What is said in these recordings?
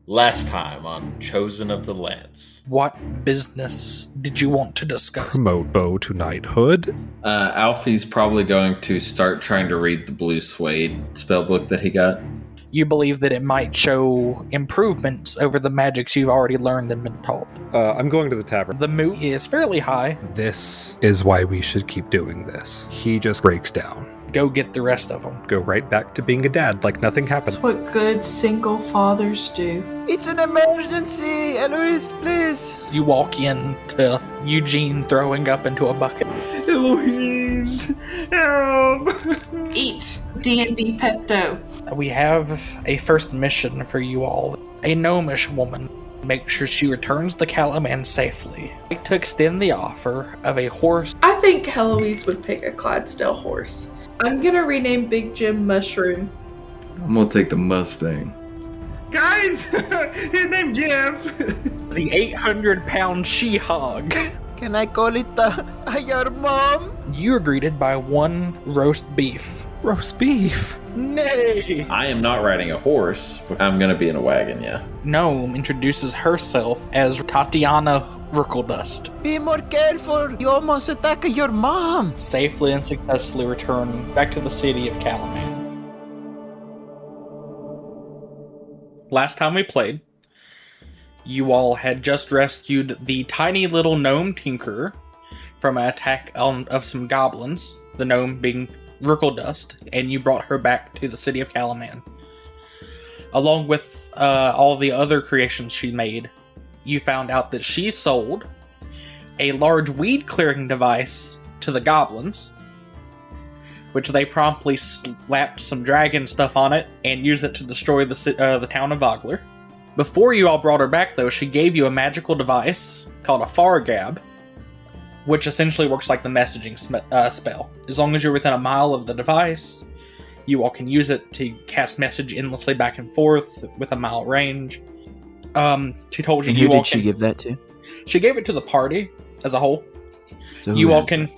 Last time on Chosen of the Lance. What business did you want to discuss? Promote Bo to knighthood. Alfie's probably going to start trying to read the blue suede spellbook that he got. You believe that it might show improvements over the magics you've already learned and been taught. I'm going to the tavern. The mood is fairly high. This is why we should keep doing this. He just breaks down. Go get the rest of them. Go right back to being a dad like nothing happened. That's what good single fathers do. It's an emergency! Eloise, please! You walk in to Eugene throwing up into a bucket. Eloise, help! Eat D&D Pepto. We have a first mission for you all. A gnomish woman. Make sure she returns the Calaman safely. I'd like to extend the offer of a horse. I think Eloise would pick a Clydesdale horse. I'm gonna rename Big Jim Mushroom. I'm gonna take the Mustang. Guys, his name's Jeff. The 800-pound she-hog. Can I call it your mom? You are greeted by one roast beef. Roast beef. Nay! I am not riding a horse, but I'm going to be in a wagon, yeah. Gnome introduces herself as Tatiana Rookledust. Be more careful! You almost attack your mom! Safely and successfully return back to the city of Calaman. Last time we played, you all had just rescued the tiny little gnome tinkerer from an attack of some goblins, the gnome being Rookledust, and you brought her back to the city of Calaman. Along with all the other creations she made, you found out that she sold a large weed clearing device to the goblins, which they promptly slapped some dragon stuff on it and used it to destroy the town of Vogler. Before you all brought her back, though, she gave you a magical device called a Fargab, which essentially works like the messaging spell. As long as you're within a mile of the device, you all can use it to cast message endlessly back and forth with a mile range. She told you. And who did she give that to? She gave it to the party as a whole. So You all can.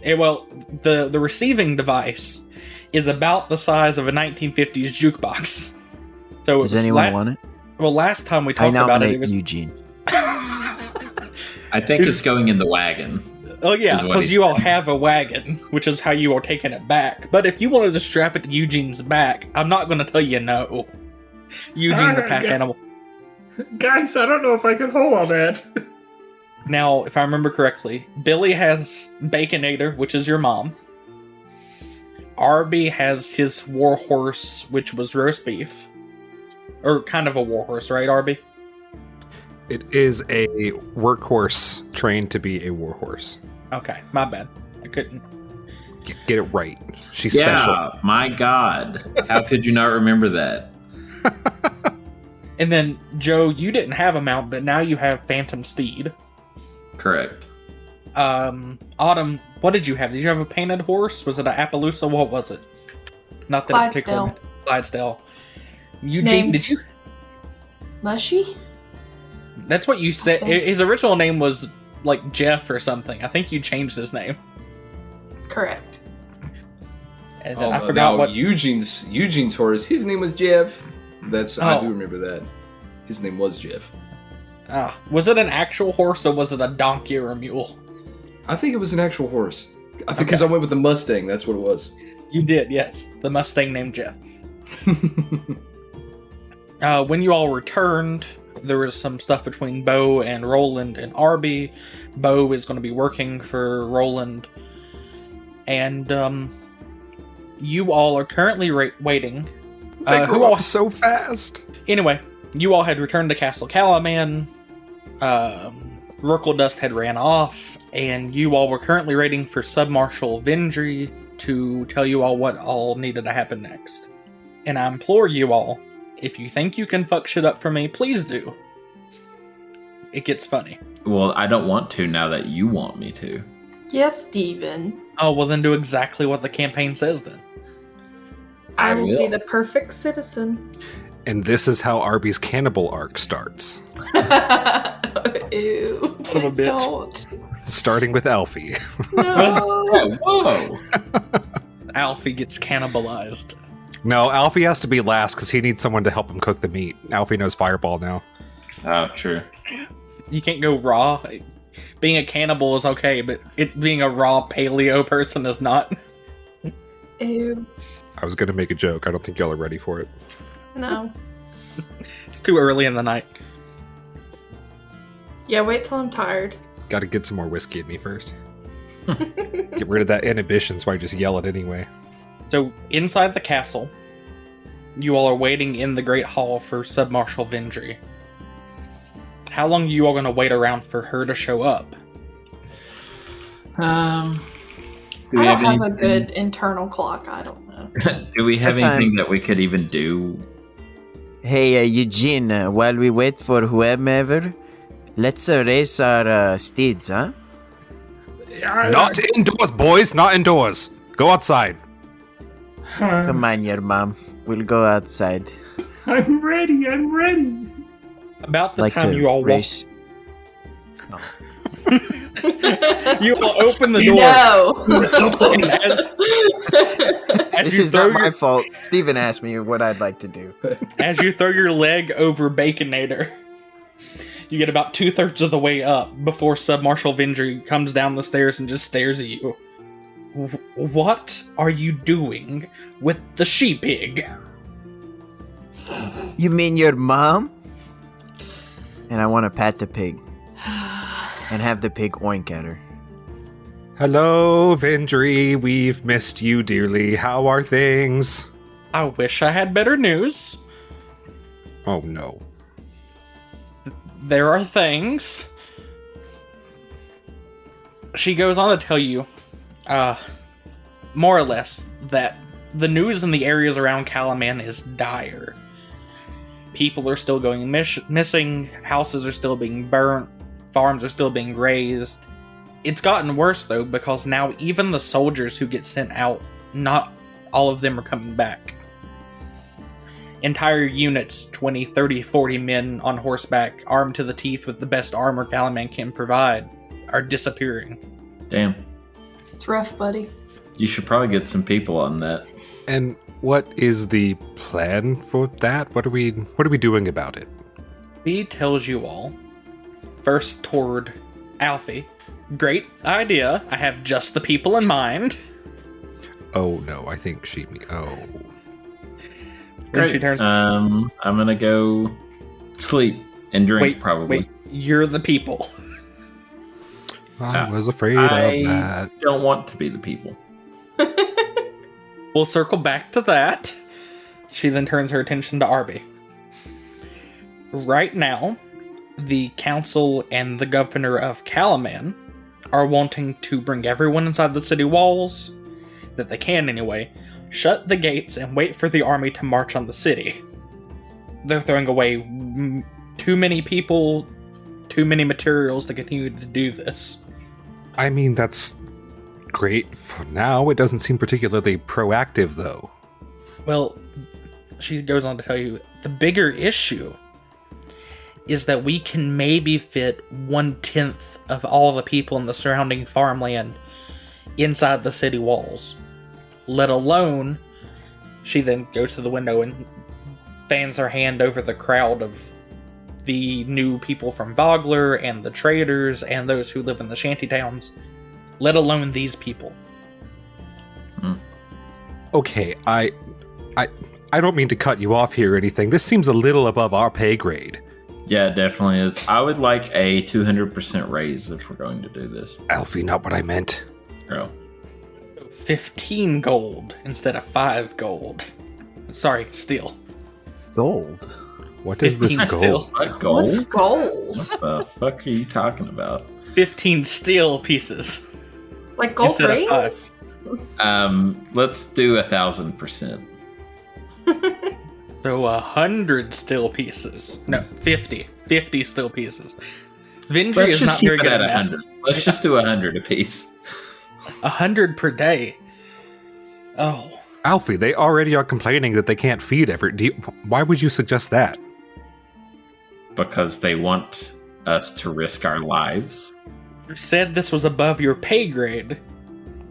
The receiving device is about the size of a 1950s jukebox. So does anyone want it? Well, last time we talked I about nominate it was Eugene. I think it's going in the wagon. Oh yeah, because you all have a wagon, which is how you are taking it back. But if you wanted to strap it to Eugene's back, I'm not going to tell you no. Eugene the pack animal. Guys, I don't know if I can hold all that. Now, if I remember correctly, Billy has Baconator, which is your mom. Arby has his warhorse, which was roast beef. Or kind of a warhorse, right, Arby? It is a workhorse trained to be a warhorse. Okay, my bad. I couldn't. Get it right. She's special. Yeah, my God. How could you not remember that? And then, Joe, you didn't have a mount, but now you have Phantom Steed. Correct. Autumn, what did you have? Did you have a painted horse? Was it an Appaloosa? What was it? Not that particular. Clydesdale. Eugene, Names. did you? Mushy? That's what you said. His original name was like Jeff or something. I think you changed his name. Correct. And then I forgot what. Eugene's horse. His name was Jeff. I Oh. do remember that. His name was Jeff. Was it an actual horse or was it a donkey or a mule? I think it was an actual horse. I think because I went with the Mustang. That's what it was. You did, yes. The Mustang named Jeff. When you all returned, there was some stuff between Bo and Roland and Arby. Bo is going to be working for Roland. And you all are currently waiting. They grew up so fast. Anyway, you all had returned to Castle Calaman. Rookledust had ran off. And you all were currently waiting for Submarshal Vindry to tell you all what all needed to happen next. And I implore you all, if you think you can fuck shit up for me, please do. It gets funny. Well, I don't want to now that you want me to. Yes, Steven. Oh, well then do exactly what the campaign says then. I I will will. be the perfect citizen. And this is how Arby's cannibal arc starts. Ew. Son of a Please bitch. don't. Starting with Alfie. No. Whoa! Alfie gets cannibalized. No, Alfie has to be last because he needs someone to help him cook the meat. Alfie knows Fireball now. Oh, true. You can't go raw. Being a cannibal is okay, but being a raw paleo person is not. Ew. I was going to make a joke. I don't think y'all are ready for it. No. It's too early in the night. Yeah, wait till I'm tired. Got to get some more whiskey in me first. Get rid of that inhibition so I just yell it anyway. So, inside the castle, you all are waiting in the Great Hall for Submarshal Vindry. How long are you all going to wait around for her to show up? Do I we don't have a anything- good internal clock. I don't know. Do we have What time? anything that we could even do? Hey, Eugene, while we wait for whomever, let's race our steeds, huh? Not indoors, boys. Not indoors. Go outside. Come on, your mom. We'll go outside. I'm ready. I'm ready. About the Like time to you all walk, race. you all open the door. No. We're so And close. as This you is throw not my your, fault. Steven asked me what I'd like to do. as you throw your leg over Baconator, you get about 2/3 of the way up before Submarshal Vindry comes down the stairs and just stares at you. What are you doing with the she-pig? You mean your mom? And I want to pat the pig. And have the pig oink at her. Hello, Vindry. We've missed you dearly. How are things? I wish I had better news. Oh, no. There are things. She goes on to tell you, more or less, that the news in the areas around Calaman is dire. People are still going missing, houses are still being burnt, farms are still being razed. It's gotten worse, though, because now even the soldiers who get sent out, not all of them are coming back. Entire units, 20, 30, 40 men on horseback, armed to the teeth with the best armor Calaman can provide, are disappearing. Damn. It's rough, buddy. You should probably get some people on that. And what is the plan for that? What are we doing about it? He tells you all, first toward Alfie, great idea, I have just the people in mind. Oh, no. I think oh. Then she turns, I'm gonna go sleep and drink, probably. wait, you're the people. I was afraid I of that. don't want to be the people. We'll circle back to that. She then turns her attention to Arby. Right now, the council and the governor of Calaman are wanting to bring everyone inside the city walls, that they can anyway, shut the gates and wait for the army to march on the city. They're throwing away too many people, too many materials to continue to do this. I mean, that's great for now. It doesn't seem particularly proactive, though. Well, she goes on to tell you, the bigger issue is that we can maybe fit 1/10 of all the people in the surrounding farmland inside the city walls. Let alone, she then goes to the window and fans her hand over the crowd of the new people from Bogler and the traders and those who live in the shanty towns. Let alone these people. Okay, I don't mean to cut you off here or anything. This seems a little above our pay grade. Yeah, it definitely is. I would like a 200% raise if we're going to do this. Alfie, not what I meant. Oh. 15 gold instead of 5 gold. Sorry, steel. Gold. What is this 15 gold? steel. What, gold? What's gold? What the fuck are you talking about? 15 steel pieces. Like gold Instead of rings? Let's do 1,000%. So 100 steel pieces. No, 50. 50 steel pieces. Vindry Let's is just not keep very it good at at 100. Let's just do 100 apiece. 100 per day. Oh. Alfie, they already are complaining that they can't feed why would you suggest that? Because they want us to risk our lives. You said this was above your pay grade.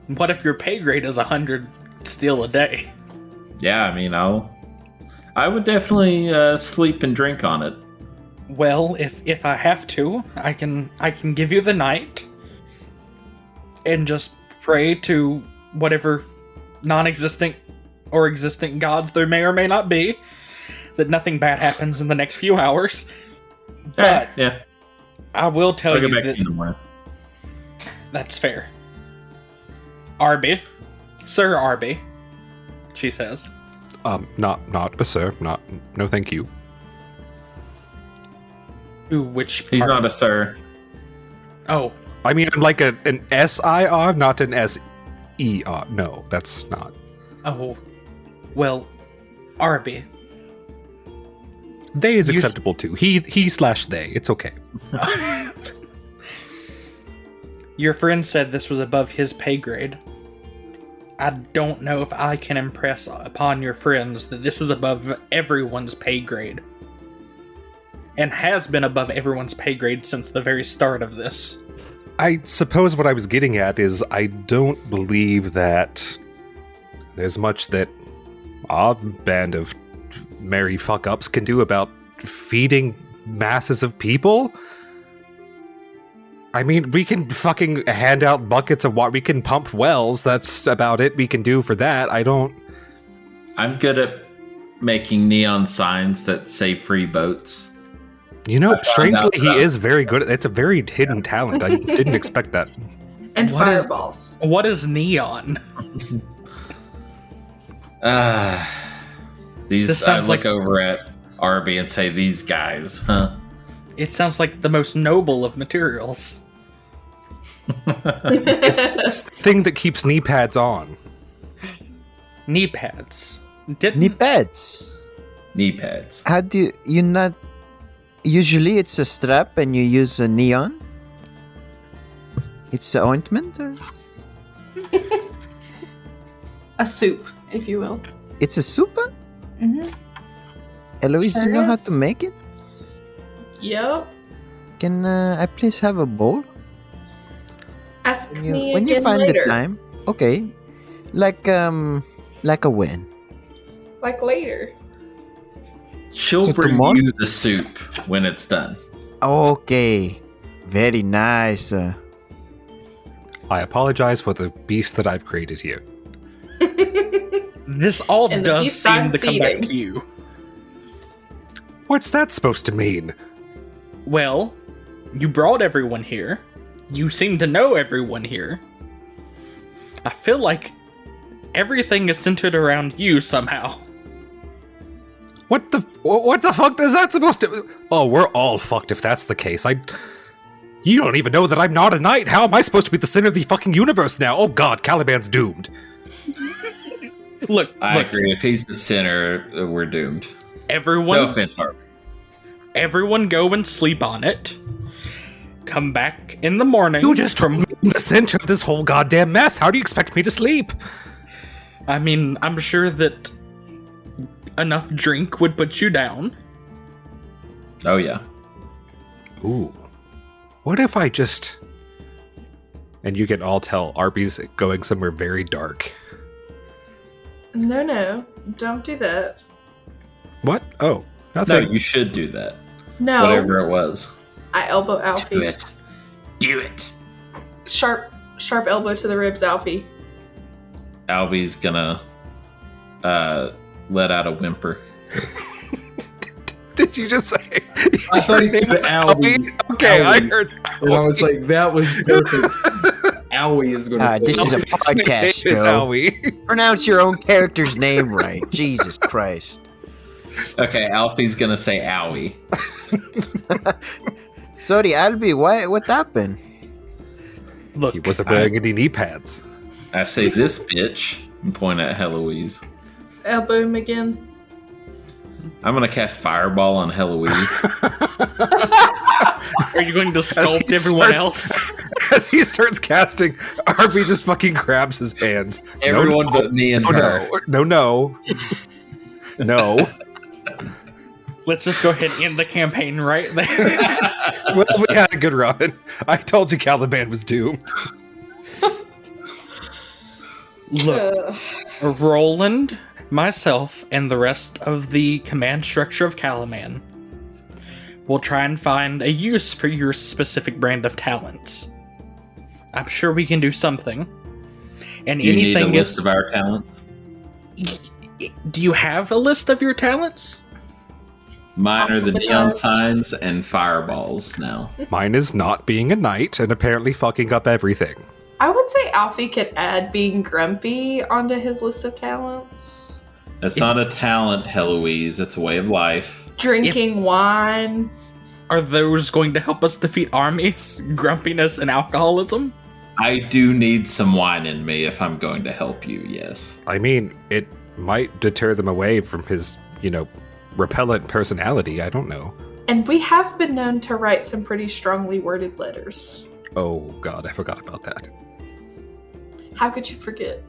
What if your pay grade is 100 steel a day? Yeah, I mean, I would definitely sleep and drink on it. Well, if I have to, I can give you the night and just pray to whatever non-existent or existent gods there may or may not be, that nothing bad happens in the next few hours. But Yeah. I will tell I'll you get back that to you tomorrow. that's fair. Arby, Sir Arby, she says. Not a sir. No, thank you. Ooh, which He's part? not a sir. Oh, I mean, I'm like an SIR, not an SER. No, that's not. oh. Well, Arby. They is You s- acceptable too. He/they. It's okay. Your friend said this was above his pay grade. I don't know if I can impress upon your friends that this is above everyone's pay grade. And has been above everyone's pay grade since the very start of this. I suppose what I was getting at is I don't believe that there's much that our band of merry fuck-ups can do about feeding masses of people. I mean, we can fucking hand out buckets of water. We can pump wells. That's about it we can do for that. I'm good at making neon signs that say free boats. You know, I found strangely, out he that- is very good. It's a very hidden talent. I didn't expect that. And What is- fireballs. What is neon? These This I sounds look like- over at Arby and say, "These guys, huh?" It sounds like the most noble of materials. It's the thing that keeps knee pads on. Knee pads. Didn't Knee pads. Knee pads. How do you not? Usually it's a strap and you use a neon. It's the ointment, or A soup, if you will. it's a super? Mm-hmm. Eloise, Sure you know how is. to make it? Yep. Can I please have a bowl? Ask When you, me when you again find later. the time. Okay. Like a when? Like later. She'll So bring tomorrow? you the soup when it's done. Okay. Very nice. I apologize for the beast that I've created here. this all And the does beast seem I'm to come back feeding. to you? What's that supposed to mean? Well, you brought everyone here. You seem to know everyone here. I feel like everything is centered around you somehow. What the fuck is that supposed to? Oh, we're all fucked if that's the case. You don't even know that I'm not a knight. How am I supposed to be the center of the fucking universe now? Oh god, Caliban's doomed. Look, I look, agree. If he's the center, we're doomed. everyone, No offense, Arby. everyone, go and sleep on it. Come back in the morning. You just told me I'm the center of this whole goddamn mess. How do you expect me to sleep? I mean, I'm sure that enough drink would put you down. Oh yeah. Ooh. What if I just... And you can all tell Arby's going somewhere very dark. No. Don't do that. What? Oh, No, nothing. you should do that. No. Whatever it was. I elbow Do Alfie. it. Do it. Sharp elbow to the ribs, Alfie. Albie's gonna let out a whimper. Did you just say? I thought he said Albie. Okay, I Albie. heard. And I was like, that was perfect. Owie is going to say this is a His name podcast, is Joe. Howie. Pronounce your own character's name right. Jesus Christ. Okay, Alfie's gonna say owie. Sorry, Albi, what happened? Look, He wasn't wearing any knee pads. I say this bitch and point at Heloise. Elbow him again. I'm gonna cast Fireball on Heloise. are you going to As he sculpt everyone starts- else? As he starts casting, Arby just fucking grabs his hands. Everyone no, but me and her. No. Let's just go ahead and end the campaign right there. Well, we had a good run. I told you Caliban was doomed. Look, Roland myself and the rest of the command structure of Calaman will try and find a use for your specific brand of talents. I'm sure we can do something. And Do you need a anything list of our talents? Do you have a list of your talents? Mine are the The neon toast. signs and fireballs now. Mine is not being a knight and apparently fucking up everything. I would say Alfie could add being grumpy onto his list of talents. That's not a talent, Heloise. It's a way of life. Drinking wine. Are those going to help us defeat armies, grumpiness, and alcoholism? I do need some wine in me if I'm going to help you, yes. I mean, it might deter them away from his, repellent personality. I don't know. And we have been known to write some pretty strongly worded letters. Oh, God, I forgot about that. How could you forget?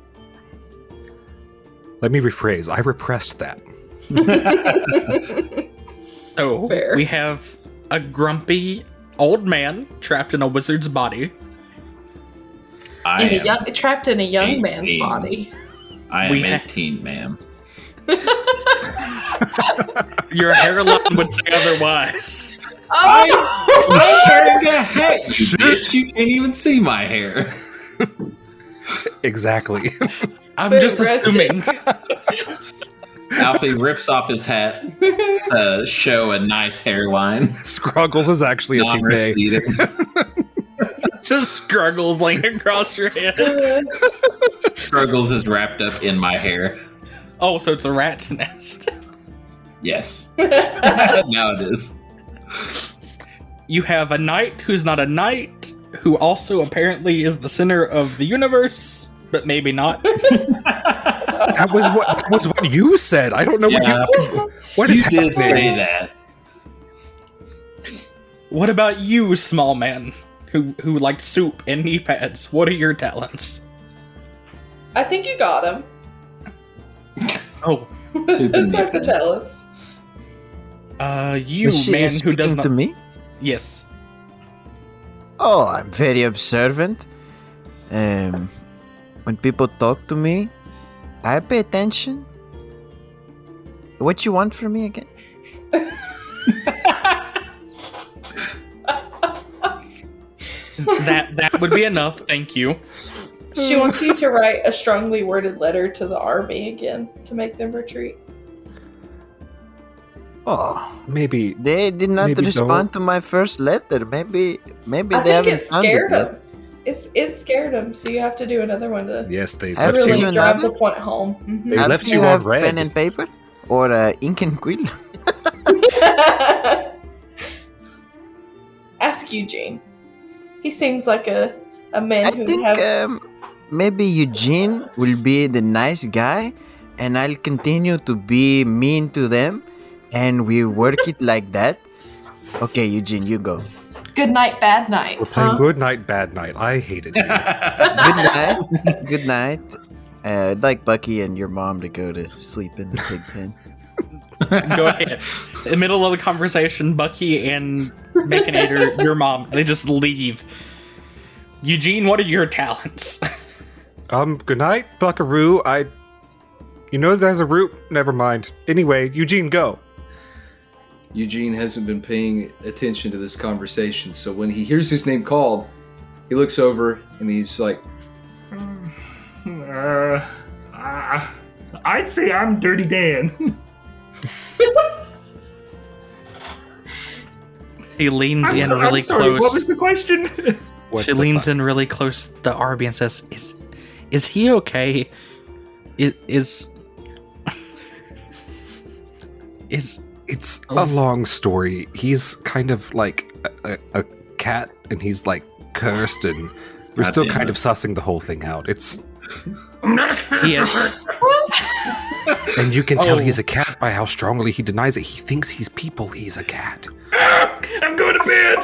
Let me rephrase. I repressed that. So, Fair. we have a grumpy old man trapped in a wizard's body. Trapped in a young 18. man's body. I We am ha- 18, ma'am. Your hairline would say otherwise. I'm wearing a hat, you bitch. You can't even see my hair. Exactly. I'm Very just assuming. Alfie rips off his hat to show a nice hairline. Scruggles is actually a toupee. Non-receding. Just struggles laying across your head. Struggles is wrapped up in my hair. Oh, so it's a rat's nest. Yes. Now it is. You have a knight who's not a knight, who also apparently is the center of the universe, but maybe not. That was what you said. I don't know Yeah. what is You did happening. say that. What about you, small man, who likes soup and knee pads? What are your talents? I think you got him. Oh, Soup and That's like the knee pads. talents. you Is she man who does speaking not. to me? Yes. Oh, I'm very observant. When people talk to me, I pay attention. What you want from me again? That would be enough. Thank you. She wants you to write a strongly worded letter to the army again to make them retreat. Oh, Maybe they did not Maybe respond to my first letter. Maybe I they think haven't it found scared yet. them. It scared them, so you have to do another one to yes, they I left really you you. drive the another? point home. Mhm. They Have left you on have red. pen and paper or ink and quill. Ask Eugene. He seems like a man I who would think have. maybe Eugene will be the nice guy, and I'll continue to be mean to them, and we work it like that. Okay, Eugene, you go. Good night, bad night. We're playing huh? Good Night, Bad Night. I hated you. Good night. Good night. I'd like Bucky and your mom to go to sleep in the pig pen. Go ahead. In the middle of the conversation, Bucky and Baconator, your mom, they just leave. Eugene, what are your talents? Good night, Buckaroo. There's a root. Never mind. Anyway, Eugene, go. Eugene hasn't been paying attention to this conversation, so when he hears his name called, he looks over and he's like, I'd say I'm Dirty Dan. He leans in I'm really sorry, close. what was the question? What She the leans fuck? in really close to Arby and says, "Is he okay? Is It's a long story. He's kind of like a cat, and he's like cursed, and we're God still damn kind it. of sussing the whole thing out. It's he is, and you can tell Oh. he's a cat by how strongly he denies it. He thinks he's people. He's a cat. I'm going to bed.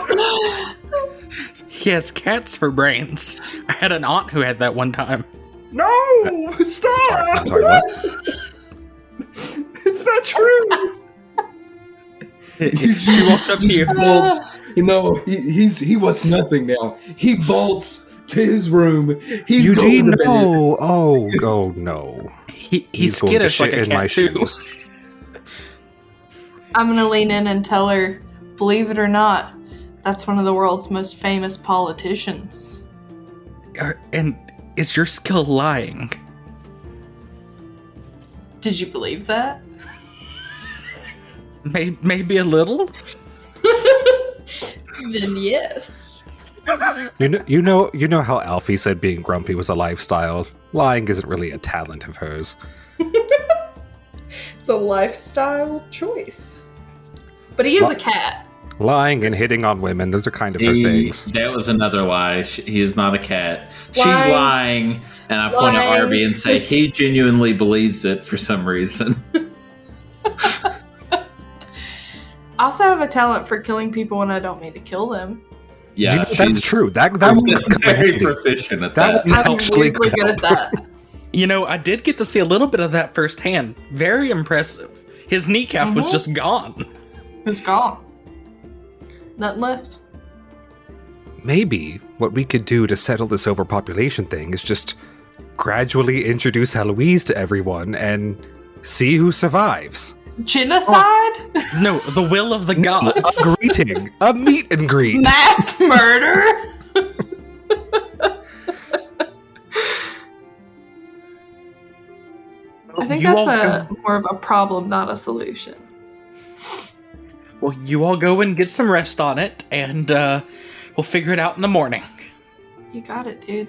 he has cats for brains. I had an aunt who had that one time. No, stop. I'm sorry. What? It's not true. She walks up to just you. bolts. He wants nothing now. He bolts to his room. He's Eugene, going to bed. no. Oh, no. He's going to skittish like a shit in my cat too. shoes. I'm gonna lean in and tell her, believe it or not, that's one of the world's most famous politicians. And is your skill lying? Did you believe that? Maybe a little. Then yes. You know how Alfie said being grumpy was a lifestyle. Lying isn't really a talent of hers. It's a lifestyle choice. But he is a cat. Lying and hitting on women, those are kind of her things. That was another lie. He is not a cat. She's Lying. lying, and I point at Lying. Arby and say he genuinely believes it for some reason. I also have a talent for killing people when I don't mean to kill them. Yeah, That's she's true. That would come in very handy. proficient at That that. would I'm actually weirdly good at that. You know, I did get to see a little bit of that firsthand. Very impressive. His kneecap was just gone. It's gone. Nothing left. Maybe what we could do to settle this overpopulation thing is just gradually introduce Heloise to everyone and see who survives. Genocide? No, the will of the gods. A greeting, a meet and greet. Mass murder? I think You that's all more of a problem, not a solution. Well, you all go and get some rest on it, and we'll figure it out in the morning. You got it, dude.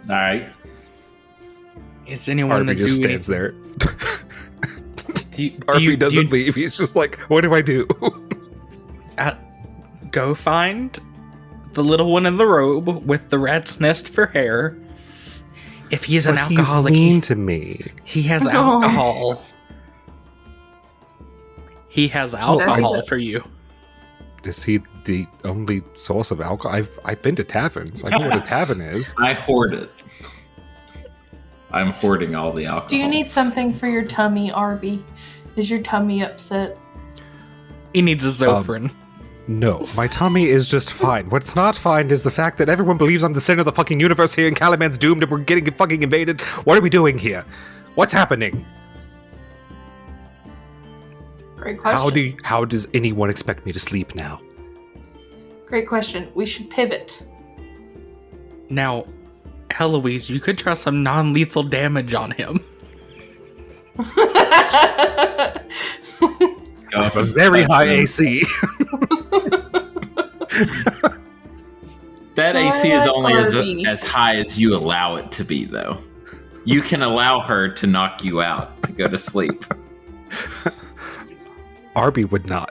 All right. Is anyone Arby to just do stands there. Arby Arby doesn't leave. He's just like, what do I do? Go find the little one in the robe with the rat's nest for hair. If he's an But he's alcoholic, mean to me. he has alcohol. He has alcohol That's- for you. Is he the only source of alcohol? I've been to taverns. I know what a tavern is. I hoard it. I'm hoarding all the alcohol. Do you need something for your tummy, Arby? Is your tummy upset? He needs a Zofran. No, my tummy is just fine. What's not fine is the fact that everyone believes I'm the center of the fucking universe here and Caliban's doomed and we're getting fucking invaded. What are we doing here? What's happening? Great question. How does anyone expect me to sleep now? Great question. We should pivot. Now, Heloise, you could try some non-lethal damage on him. Go up A and very touch high them. AC. That AC is only Arby. as high as you allow it to be, though. You can allow her to knock you out to go to sleep. Arby would not.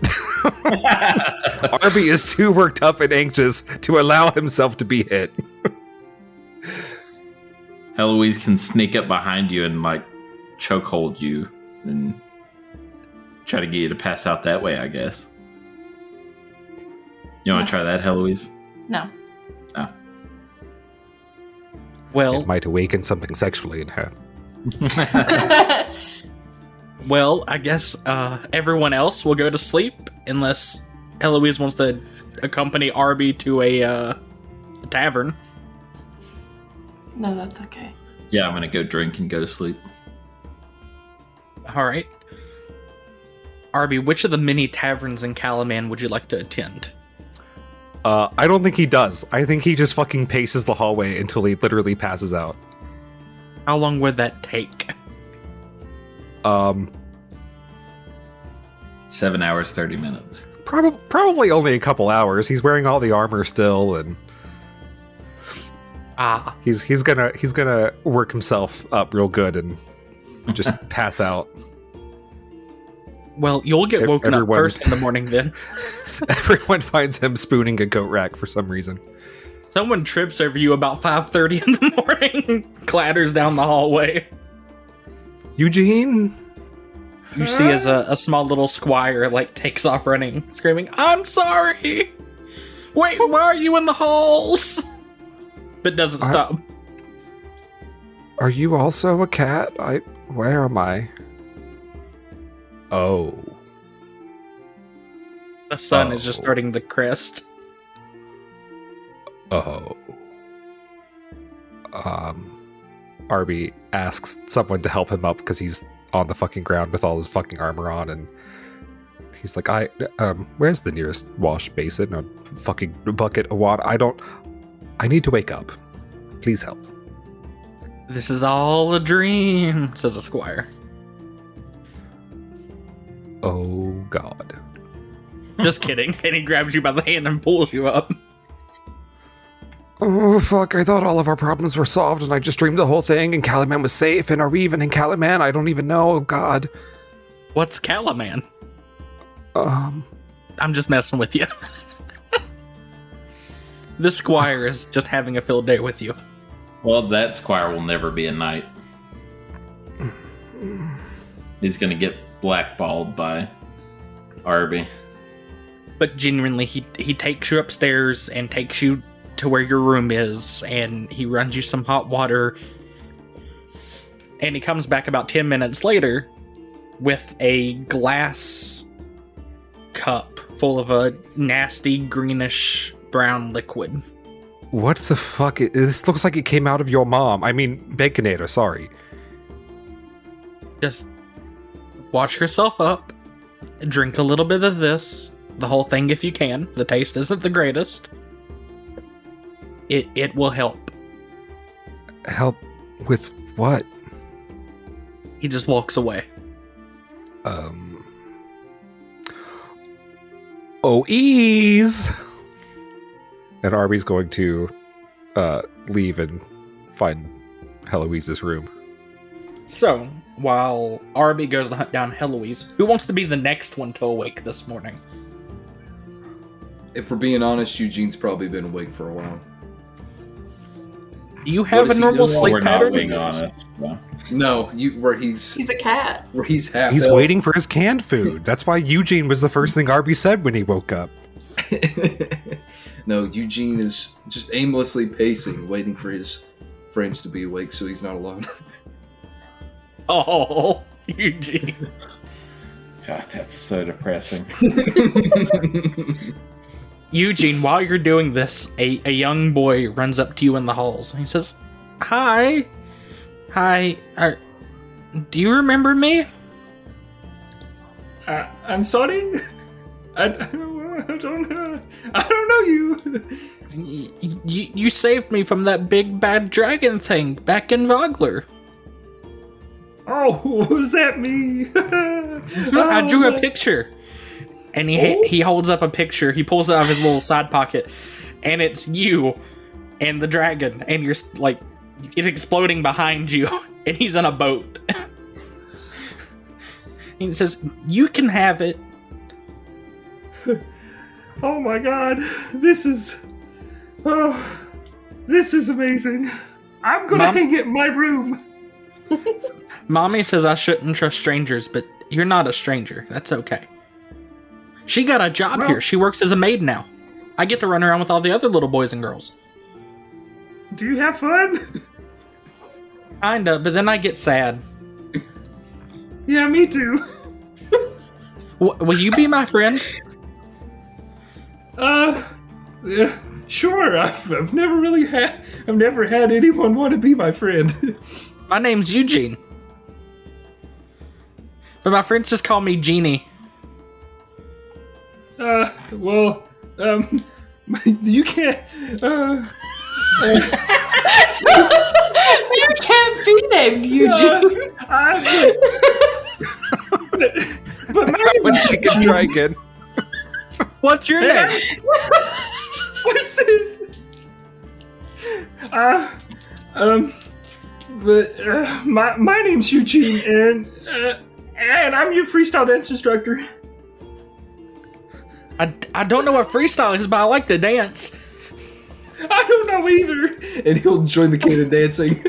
Arby is too worked up and anxious to allow himself to be hit. Heloise can sneak up behind you and like chokehold you and try to get you to pass out that way, I guess. You want to try that, Heloise? No. Oh. Well, It might awaken something sexually in her. well, I guess everyone else will go to sleep unless Heloise wants to accompany Arby to a tavern. No, that's okay. Yeah, I'm gonna go drink and go to sleep. All right. Arby, which of the many taverns in Calaman would you like to attend? I don't think he does. I think he just fucking paces the hallway until he literally passes out. How long would that take? 7 hours, 30 minutes. Probably only a couple hours. He's wearing all the armor still, and he's gonna work himself up real good and just pass out. Well, you'll get woken up Everyone- first in the morning then. Everyone finds him spooning a goat rack for some reason. Someone trips over you about 5:30 in the morning, clatters down the hallway. Eugene? You see as a small little squire like takes off running, screaming, "I'm sorry! Wait, why are you in the halls?" But doesn't stop. Are you also a cat? Where am I? Oh. The sun is just starting to crest. Oh. Arby asks someone to help him up because he's on the fucking ground with all his fucking armor on, and he's like, where's the nearest wash basin? A fucking bucket of water? I need to wake up. Please help. This is all a dream, says the squire. Oh, God. Just kidding. And he grabs you by the hand and pulls you up. Oh, fuck, I thought all of our problems were solved, and I just dreamed the whole thing, and Caliman was safe, and are we even in Caliman? I don't even know, oh, God. What's Calaman? Um... I'm just messing with you. This squire is just having a field day with you. Well, that squire will never be a knight. He's gonna get blackballed by Arby. But genuinely, he takes you upstairs and takes you to where your room is, and he runs you some hot water. And he comes back about 10 minutes later with a glass cup full of a nasty greenish brown liquid. What the fuck? This looks like it came out of your mom. I mean, Baconator, sorry. Just wash yourself up, drink a little bit of this, the whole thing if you can. The taste isn't the greatest. It will help. Help with what? He just walks away. Oh, ease! And Arby's going to leave and find Heloise's room. So, while Arby goes to hunt down Heloise, who wants to be the next one to awake this morning? If we're being honest, Eugene's probably been awake for a while. Do you have a normal Well, sleep we're not pattern? being honest. No. No, where he's He's a cat. half. He's elf. waiting for his canned food. That's why Eugene was the first thing Arby said when he woke up. No, Eugene is just aimlessly pacing, waiting for his friends to be awake so he's not alone. Oh, Eugene. God, that's so depressing. Eugene, while you're doing this, a young boy runs up to you in the halls. He says, Hi. Do you remember me? I'm sorry. I don't know you. You saved me from that big bad dragon thing back in Vogler. Oh, was that me? I drew a picture. And he holds up a picture. He pulls it out of his little side pocket. And it's you and the dragon. And you're like, it's exploding behind you. And he's on a boat. And he says, you can have it. Oh my god, this is amazing. I'm gonna hang it in my room. Mommy says I shouldn't trust strangers, but you're not a stranger. That's okay. She got a job here. She works as a maid now. I get to run around with all the other little boys and girls. Do you have fun? Kinda, but then I get sad. Yeah, me too. Will you be my friend? Yeah, sure. I've never had anyone want to be my friend. My name's Eugene. But my friends just call me Genie. Well, you can't. You can't be named Eugene. But my name is Chicken dragon. What's your name? What's it? My name's Eugene, and I'm your freestyle dance instructor. I don't know what freestyle is, but I like to dance. I don't know either. And he'll join the kid in dancing.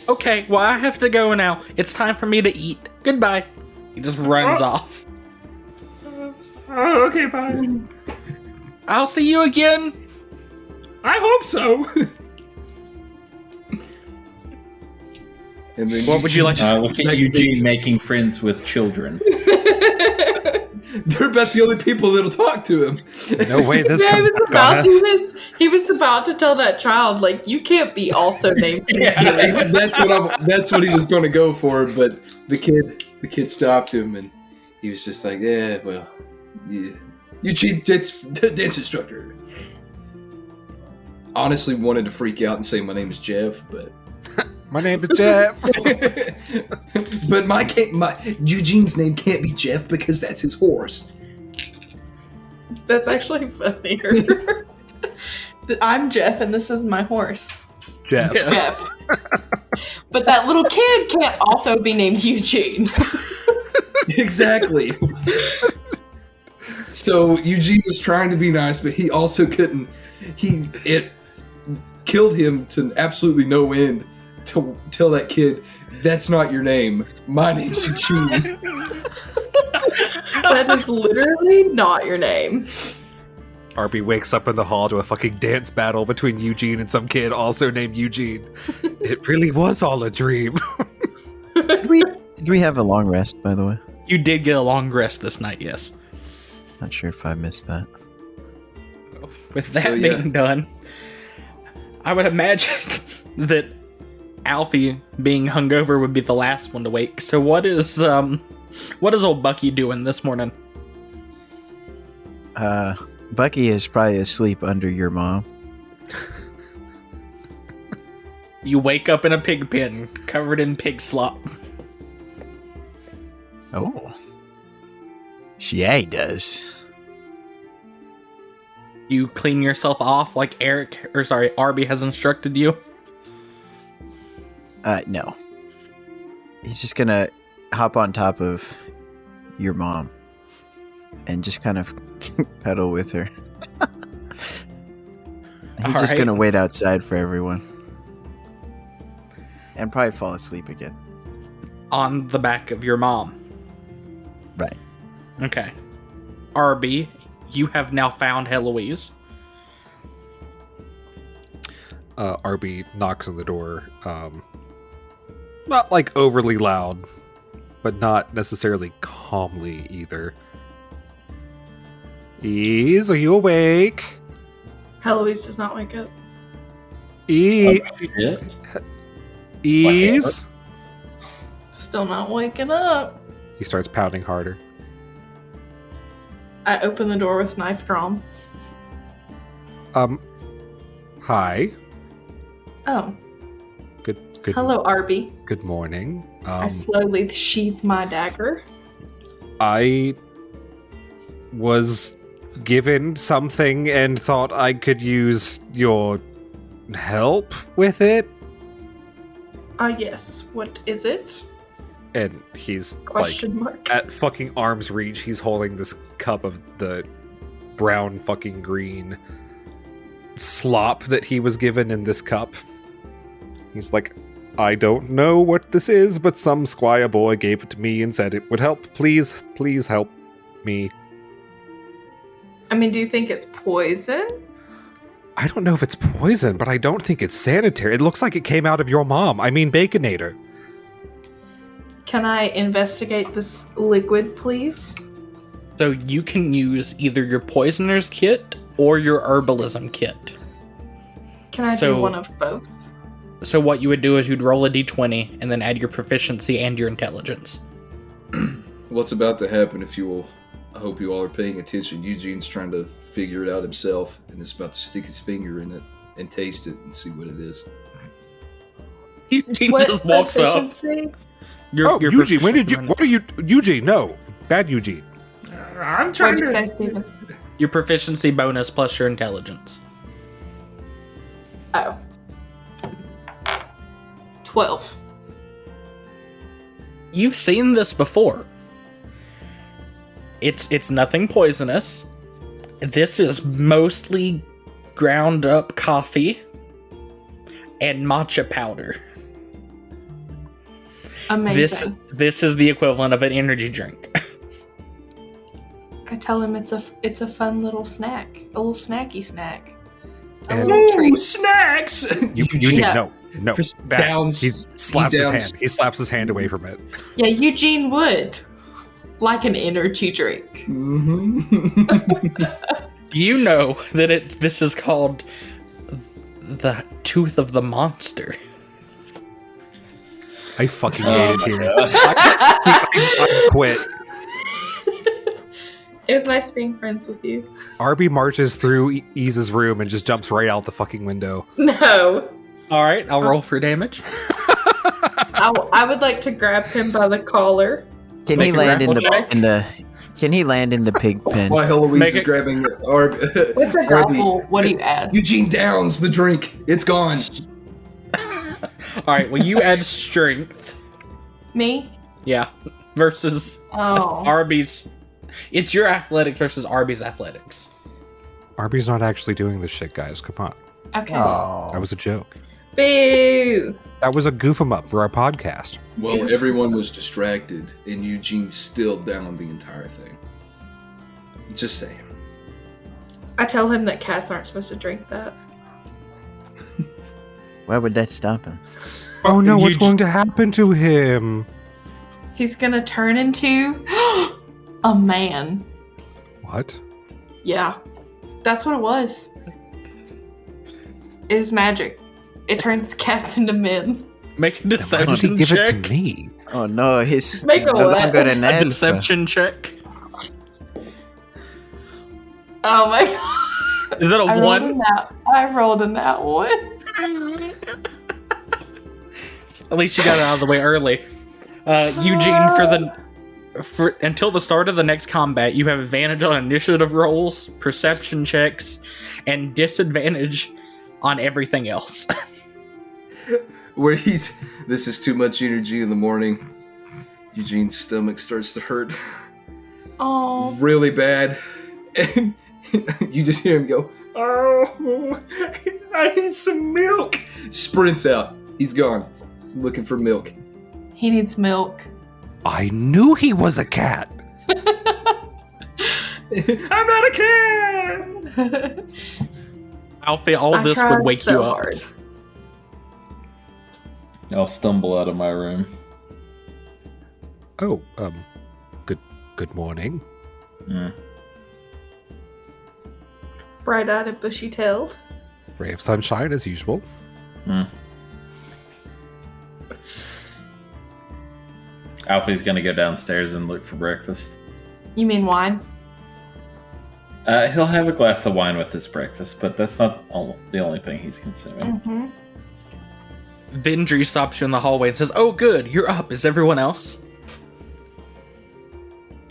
Okay, well, I have to go now. It's time for me to eat. Goodbye. He just runs off. Oh, okay, bye. I'll see you again. I hope so. And then What would you like to Look at Eugene making friends with children. They're about the only people that'll talk to him. No way this Yeah, comes back on us. he was about to tell that child, like, you can't be also named That's what he was going to go for, but the kid stopped him, and he was just like, "Yeah, well, yeah. Eugene, dance instructor." Honestly, wanted to freak out and say my name is Jeff, but My name is Jeff. but my Eugene's name can't be Jeff because that's his horse. That's actually funnier. I'm Jeff, and this is my horse. Jeff. Jeff. But that little kid can't also be named Eugene. Exactly. So Eugene was trying to be nice, but he also couldn't. It killed him to absolutely no end to tell that kid, "That's not your name. My name's Eugene." That is literally not your name. Arby wakes up in the hall to a fucking dance battle between Eugene and some kid also named Eugene. It really was all a dream. Did we have a long rest, by the way? You did get a long rest this night, yes. Not sure if I missed that. With that So, yeah. being done, I would imagine that Alfie being hungover would be the last one to wake. So what is old Bucky doing this morning? Bucky is probably asleep under your mom. You wake up in a pig pen covered in pig slop. Oh. Yeah, he does. You clean yourself off like Arby has instructed you. No. He's just gonna hop on top of your mom and just kind of pedal with her. He's just gonna wait outside for everyone. And probably fall asleep again. On the back of your mom. Right. Okay. Arby, you have now found Heloise. Arby knocks on the door. Not like overly loud, but not necessarily calmly either. Ease, are you awake? Heloise does not wake up. Ease. Still not waking up. He starts pounding harder. I open the door with knife drawn. Hi. Oh, Good. hello, Arby. Good morning. I slowly sheathe my dagger. I was given something and thought I could use your help with it. Yes. What is it? And he's Question mark. at fucking arm's reach. He's holding this cup of the brown fucking green slop that he was given in this cup. He's like, I don't know what this is, but some squire boy gave it to me and said it would help. Please help me. I mean, do you think it's poison? I don't know if it's poison, but I don't think it's sanitary. It looks like it came out of your mom. I mean, Baconator. Can I investigate this liquid, please? So you can use either your poisoner's kit or your herbalism kit. Can I So- do one of both? So what you would do is you'd roll a d20 and then add your proficiency and your intelligence. What's about to happen, if you will? I hope you all are paying attention. Eugene's trying to figure it out himself, and is about to stick his finger in it and taste it and see what it is. Eugene What just walks up. proficiency? Your Eugene, when did you... proficiency- What are you... Eugene, no. Bad Eugene. I'm What trying did you say, to. Stephen? Your proficiency bonus plus your intelligence. Oh. 12. You've seen this before. It's nothing poisonous. This is mostly ground up coffee and matcha powder. Amazing. This is the equivalent of an energy drink. I tell him it's a fun little snack. A little snacky snack. A And- little Ooh, treat. snacks! Eugene, Yeah. no. Just Bad. downs- He slaps his downs- hand. He slaps his hand away from it. Yeah, Eugene would. Like an energy drink. You know that this is called the Tooth of the Monster. I fucking hate it here. I quit. It was nice being friends with you. Arby marches through Ease's room and just jumps right out the fucking window. No. All right, I'll roll for damage. I would like to grab him by the collar. Can Make he a land in grapple the Can he land in the pig pen? While Heloise Make is it- grabbing What's a Arby. grapple? What do you add? Eugene downs the drink. It's gone. All right, well, you add strength. Me? Yeah, versus Oh. Arby's. It's your athletics versus Arby's athletics. Arby's not actually doing this shit, guys. Come on. Okay. That was a joke. Boo. That was a goof 'em up for our podcast. Well, everyone was distracted, and Eugene still downed the entire thing. Just saying. I tell him that cats aren't supposed to drink that. Why would that stop him? Oh no, what's You- going to happen to him? He's gonna turn into a man. What? Yeah. That's what it was. It was magic. It turns cats into men. Make a Then why did he deception give check. it to me? Oh no, he's Make a no what? longer an A alpha. deception check. Oh my god. Is that a I one? rolled in that one. At least you got it out of the way early. Eugene, for until the start of the next combat, you have advantage on initiative rolls, perception checks, and disadvantage on everything else. Where this is too much energy in the morning. Eugene's stomach starts to hurt Oh. really bad. And you just hear him go, "Oh, I need some milk." Sprints out. He's gone. Looking for milk. He needs milk. I knew he was a cat. I'm not a cat! Alfie, all I this tried would wake so you up. hard. I'll stumble out of my room. Oh, good morning. Bright-eyed and bushy-tailed. Ray of sunshine as usual. Alfie's gonna go downstairs and look for breakfast. You mean wine? He'll have a glass of wine with his breakfast, but that's not the only thing he's consuming. Mm-hmm. Vindry stops you in the hallway and says, "Oh, good, you're up. Is everyone else?"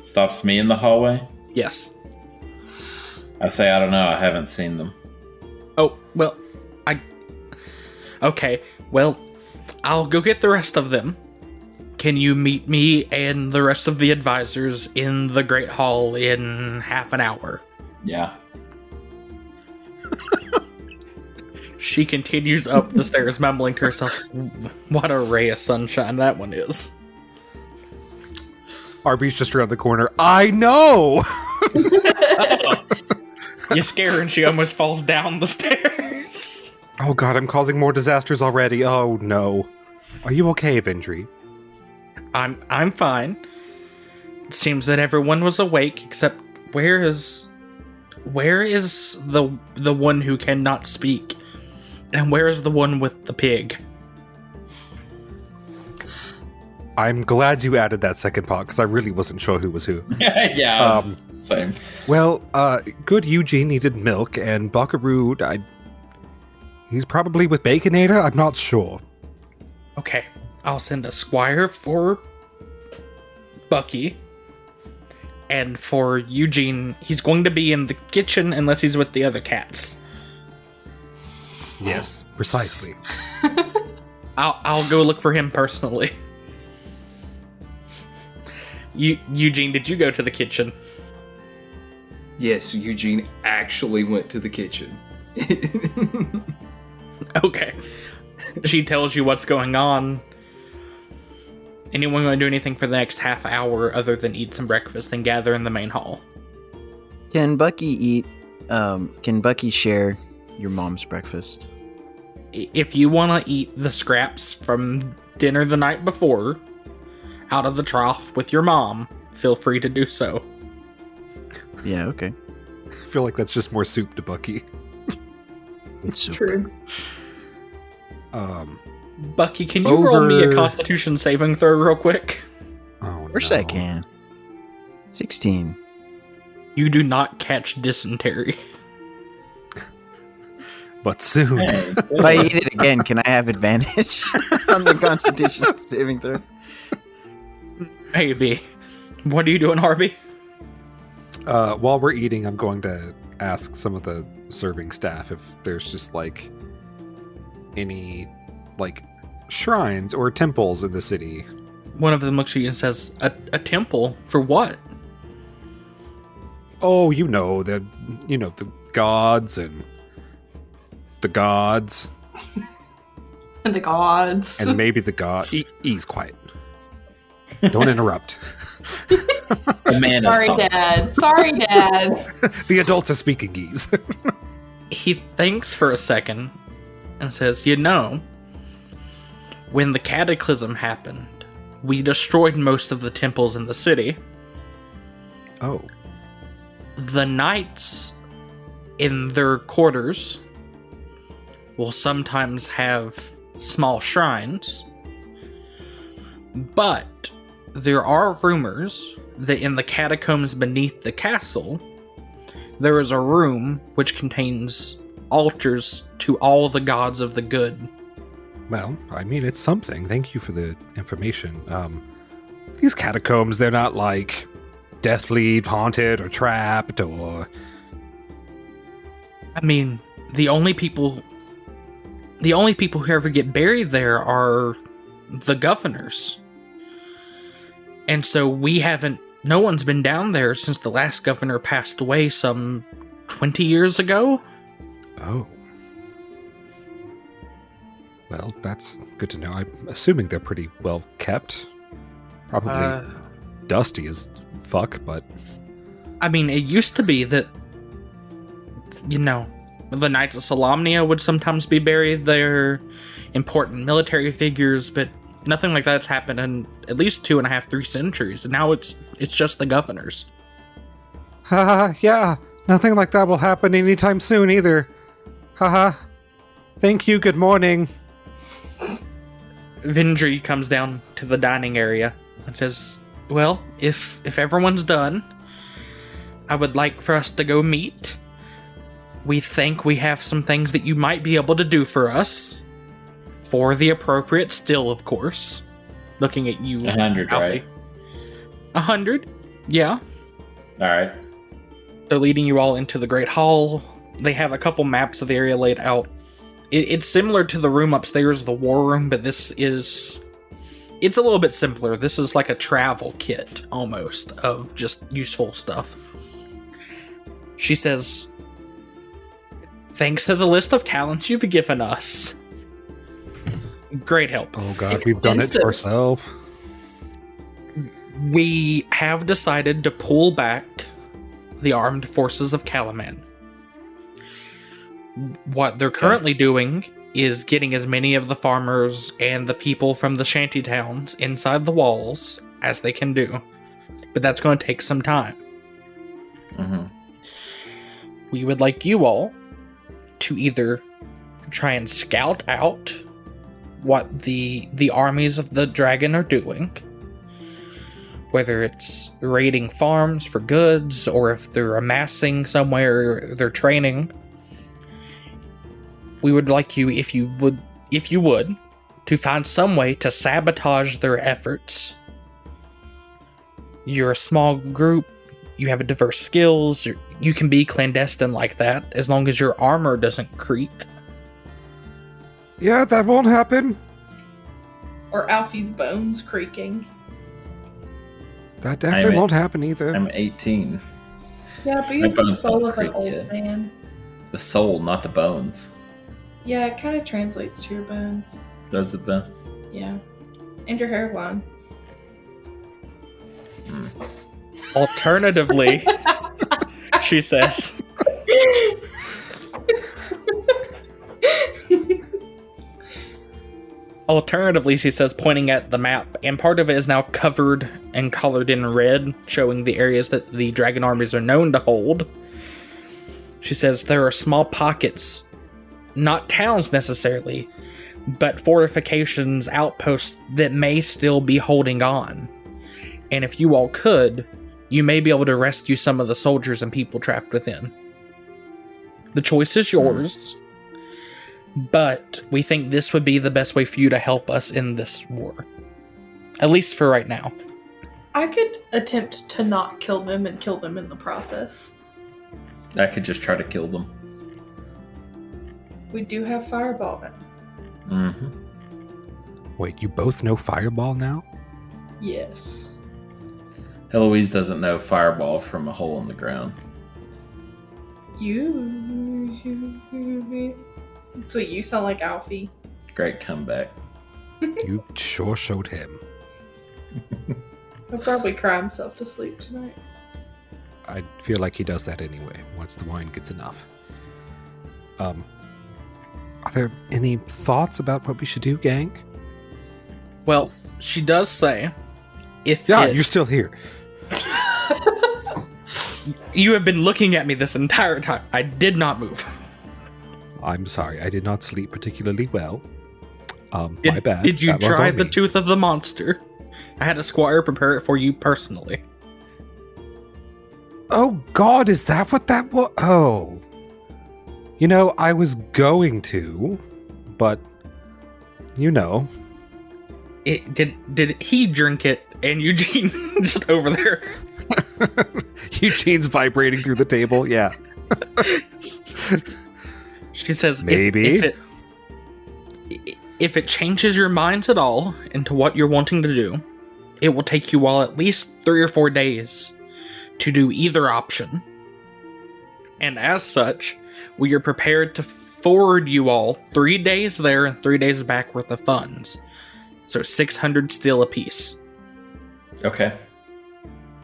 Stops me in the hallway. Yes. I say, I don't know. I haven't seen them. Oh, well, Okay, well, I'll go get the rest of them. Can you meet me and the rest of the advisors in the Great Hall in half an hour? Yeah. She continues up the stairs, mumbling to herself, "What a ray of sunshine that one is." Arby's just around the corner. I know! You scare her and she almost falls down the stairs. Oh god, I'm causing more disasters already. Oh no. Are you okay, Vindry? I'm fine. It seems that everyone was awake except where is the one who cannot speak? And where is the one with the pig? I'm glad you added that second part, because I really wasn't sure who was who. Yeah. Same. Well, good Eugene needed milk, and Buckaroo, he's probably with Baconator? I'm not sure. Okay, I'll send a squire for Bucky. And for Eugene, he's going to be in the kitchen unless he's with the other cats. Yes, precisely. I'll go look for him personally. Eugene, did you go to the kitchen? Yes, Eugene actually went to the kitchen. Okay. She tells you what's going on. Anyone going to do anything for the next half hour other than eat some breakfast and gather in the main hall? Can Bucky share your mom's breakfast? If you want to eat the scraps from dinner the night before out of the trough with your mom, feel free to do so. Yeah, okay. I feel like that's just more soup to Bucky. It's soup. True. Bucky, can you roll me a Over- Constitution saving throw real quick? Oh, Of course I can. 16. You do not catch dysentery. But soon. If I eat it again, can I have advantage on the Constitution saving throw? Maybe. What are you doing, Arby? While we're eating, I'm going to ask some of the serving staff if there's just like any like shrines or temples in the city. One of them looks at you and says, a temple? For what? Oh, the gods and the gods And the gods. and maybe the god. Ease quiet. Don't interrupt. The man is Sorry, talking. Dad. Sorry, Dad. The adults are speaking ease. He thinks for a second and says, when the cataclysm happened, we destroyed most of the temples in the city. Oh. The knights in their quarters will sometimes have small shrines, but there are rumors that in the catacombs beneath the castle, there is a room which contains altars to all the gods of the good. Well, I mean, it's something. Thank you for the information. These catacombs, they're not like deathly haunted or trapped or... I mean, the only people who ever get buried there are the governors. And so no one's been down there since the last governor passed away some 20 years ago. Oh. Well, that's good to know. I'm assuming they're pretty well kept. Probably dusty as fuck, but... I mean, it used to be that, the Knights of Solamnia would sometimes be buried there, important military figures, but nothing like that's happened in at least 2.5, 3 centuries. And now it's just the governors. Haha, yeah. Nothing like that will happen anytime soon either. Haha. Thank you, good morning. Vindry comes down to the dining area and says, well, if everyone's done, I would like for us to go meet. We think we have some things that you might be able to do for us. For the appropriate still, of course. Looking at you, 100, Alfie. right? 100? Yeah. All right. They're leading you all into the Great Hall. They have a couple maps of the area laid out. It's similar to the room upstairs, the war room, but it's a little bit simpler. This is like a travel kit, almost, of just useful stuff. She says, thanks to the list of talents you've given us. Great help. Oh god, we've done it to ourselves. We have decided to pull back the armed forces of Calaman. What they're currently doing is getting as many of the farmers and the people from the shanty towns inside the walls as they can do. But that's going to take some time. Mm-hmm. We would like you all to either try and scout out what the armies of the dragon are doing, whether it's raiding farms for goods or if they're amassing somewhere, they're training. We would like you, if you would, to find some way to sabotage their efforts. You're a small group, you have diverse skills, you can be clandestine like that, as long as your armor doesn't creak. Yeah, that won't happen. Or Alfie's bones creaking. That definitely won't happen either. I'm 18. Yeah, but you My have the bones soul don't of an creak old yet. man. The soul, not the bones. Yeah, it kind of translates to your bones. Does it though? Yeah. And your hairline. Alternatively, she says, Alternatively, she says, pointing at the map, and part of it is now covered and colored in red, showing the areas that the dragon armies are known to hold. She says there are small pockets, not towns necessarily, but fortifications, outposts that may still be holding on. And if you all could, you may be able to rescue some of the soldiers and people trapped within. The choice is yours. But we think this would be the best way for you to help us in this war. At least for right now. I could attempt to not kill them and kill them in the process. I could just try to kill them. We do have Fireball now. Mm-hmm. Wait, you both know Fireball now? Yes. Eloise doesn't know Fireball from a hole in the ground. Sweet, you sound like Alfie. Great comeback. You sure showed him. He'll probably cry himself to sleep tonight. I feel like he does that anyway, once the wine gets enough. Are there any thoughts about what we should do, gang? Well, she does say, if you're still here. You have been looking at me this entire time. I did not move. I'm sorry, I did not sleep particularly well. My bad. Did you That one's try on the me. tooth of the monster? I had a squire prepare it for you personally. Oh God, is that what that was? Oh. You know, I was going to, but, you know. Did he drink it and Eugene just over there? Eugene's vibrating through the table, yeah. She says, Maybe. if it changes your minds at all into what you're wanting to do, it will take you all at least 3 or 4 days to do either option. And as such, we are prepared to forward you all 3 days there and 3 days back worth of funds. So 600 steel apiece. Okay.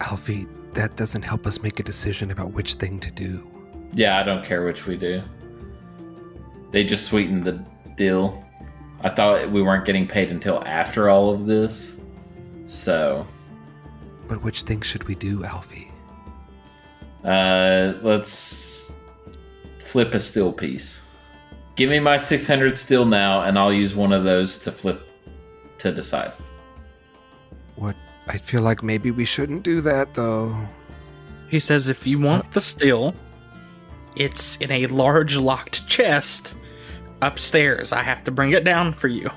Alfie, that doesn't help us make a decision about which thing to do. Yeah, I don't care which we do. They just sweetened the deal. I thought we weren't getting paid until after all of this. So. But which thing should we do, Alfie? Let's flip a steel piece. Give me my 600 steel now, and I'll use one of those to flip to decide. What? I feel like maybe we shouldn't do that, though. He says if you want the steel, it's in a large locked chest upstairs. I have to bring it down for you.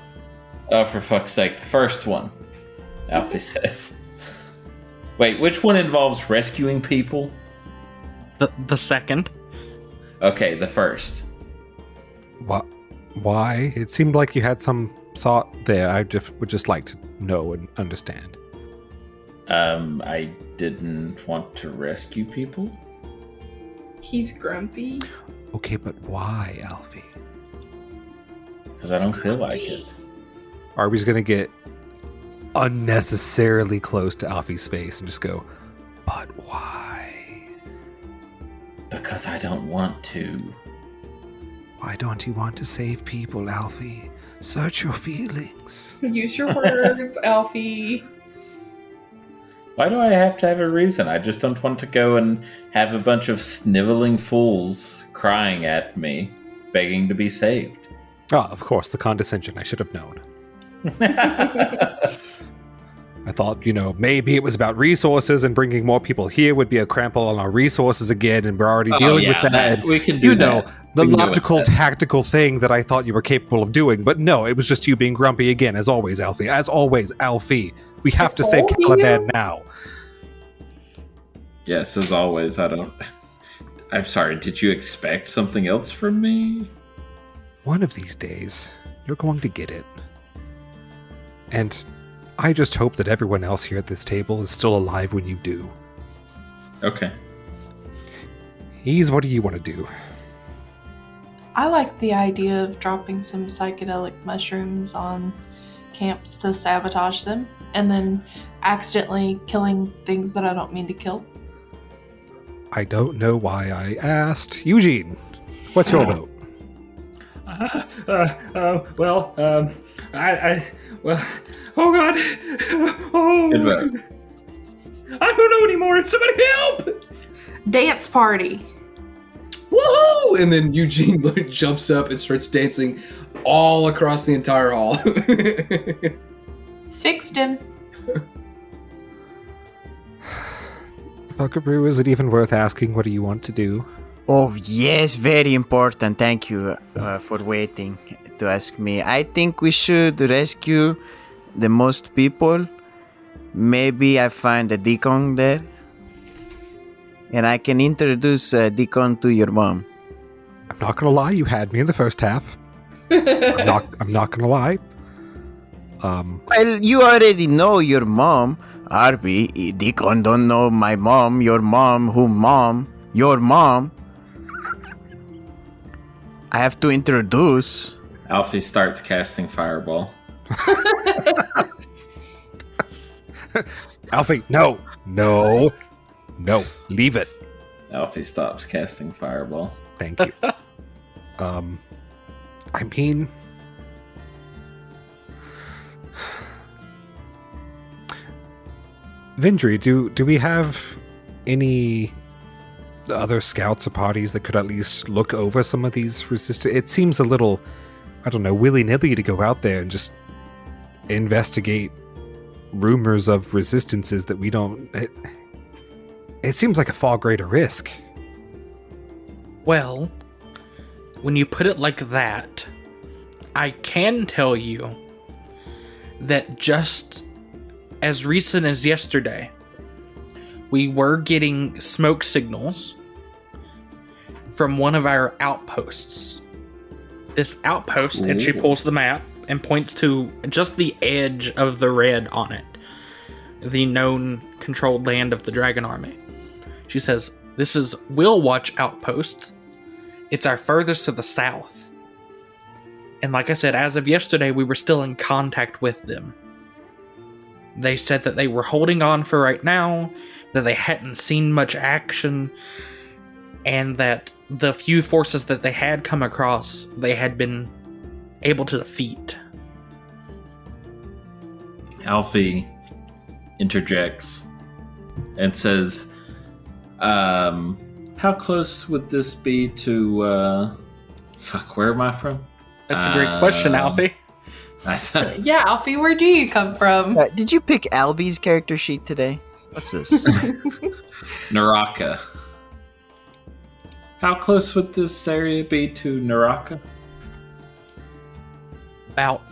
Oh, for fuck's sake. The first one, Alfie says. Wait, which one involves rescuing people? The second. Okay, the first. What? Why? It seemed like you had some thought there. I would just like to know and understand. I didn't want to rescue people. He's grumpy. Okay, but why, Alfie? Because I don't feel like it. Arby's gonna get unnecessarily close to Alfie's face and just go, but why? Because I don't want to. Why don't you want to save people, Alfie? Search your feelings. Use your words, Alfie. Why do I have to have a reason? I just don't want to go and have a bunch of sniveling fools crying at me, begging to be saved. Oh, of course, the condescension. I should have known. I thought, maybe it was about resources and bringing more people here would be a crample on our resources again, and we're already dealing with that. And, we can do that. The We can do logical, it. tactical thing that I thought you were capable of doing. But no, it was just you being grumpy again, as always, Alfie. As always, Alfie. We have to save Caladan now. Yes, as always, I'm sorry, did you expect something else from me? One of these days, you're going to get it. And I just hope that everyone else here at this table is still alive when you do. Okay. What do you want to do? I like the idea of dropping some psychedelic mushrooms on camps to sabotage them, and then accidentally killing things that I don't mean to kill. I don't know why I asked. Eugene, what's your vote? Well, well, oh God. Oh, Good I don't know anymore. Somebody help! Dance party. Woohoo! And then Eugene like, jumps up and starts dancing all across the entire hall. Fixed him. Buckaroo, is it even worth asking what do you want to do? Oh, yes, very important. Thank you for waiting to ask me. I think we should rescue the most people. Maybe I find a deacon there. And I can introduce Deacon to your mom. I'm not gonna lie, you had me in the first half. I'm not gonna lie. Well, you already know your mom, Arby. Deacon don't know my mom, your mom, your mom. I have to introduce. Alfie starts casting fireball. Alfie, no, leave it. Alfie stops casting fireball. Thank you. I mean, Vindry, do we have any other scouts or parties that could at least look over some of these resistance? It seems a little, I don't know, willy-nilly to go out there and just investigate rumors of resistances that we don't... It seems like a far greater risk. Well, when you put it like that, I can tell you that just as recent as yesterday, we were getting smoke signals from one of our outposts. This outpost, and she pulls the map and points to just the edge of the red on it, the known controlled land of the Dragon Army. She says, this is Will Watch Outpost. It's our furthest to the south. And like I said, as of yesterday, we were still in contact with them. They said that they were holding on for right now, that they hadn't seen much action, and that the few forces that they had come across, they had been able to defeat. Alfie interjects and says, how close would this be to, where am I from? That's a great question, Alfie. I thought, Yeah, Alfie, where do you come from? Did you pick Albie's character sheet today? What's this? Naraka. How close would this area be to Naraka? About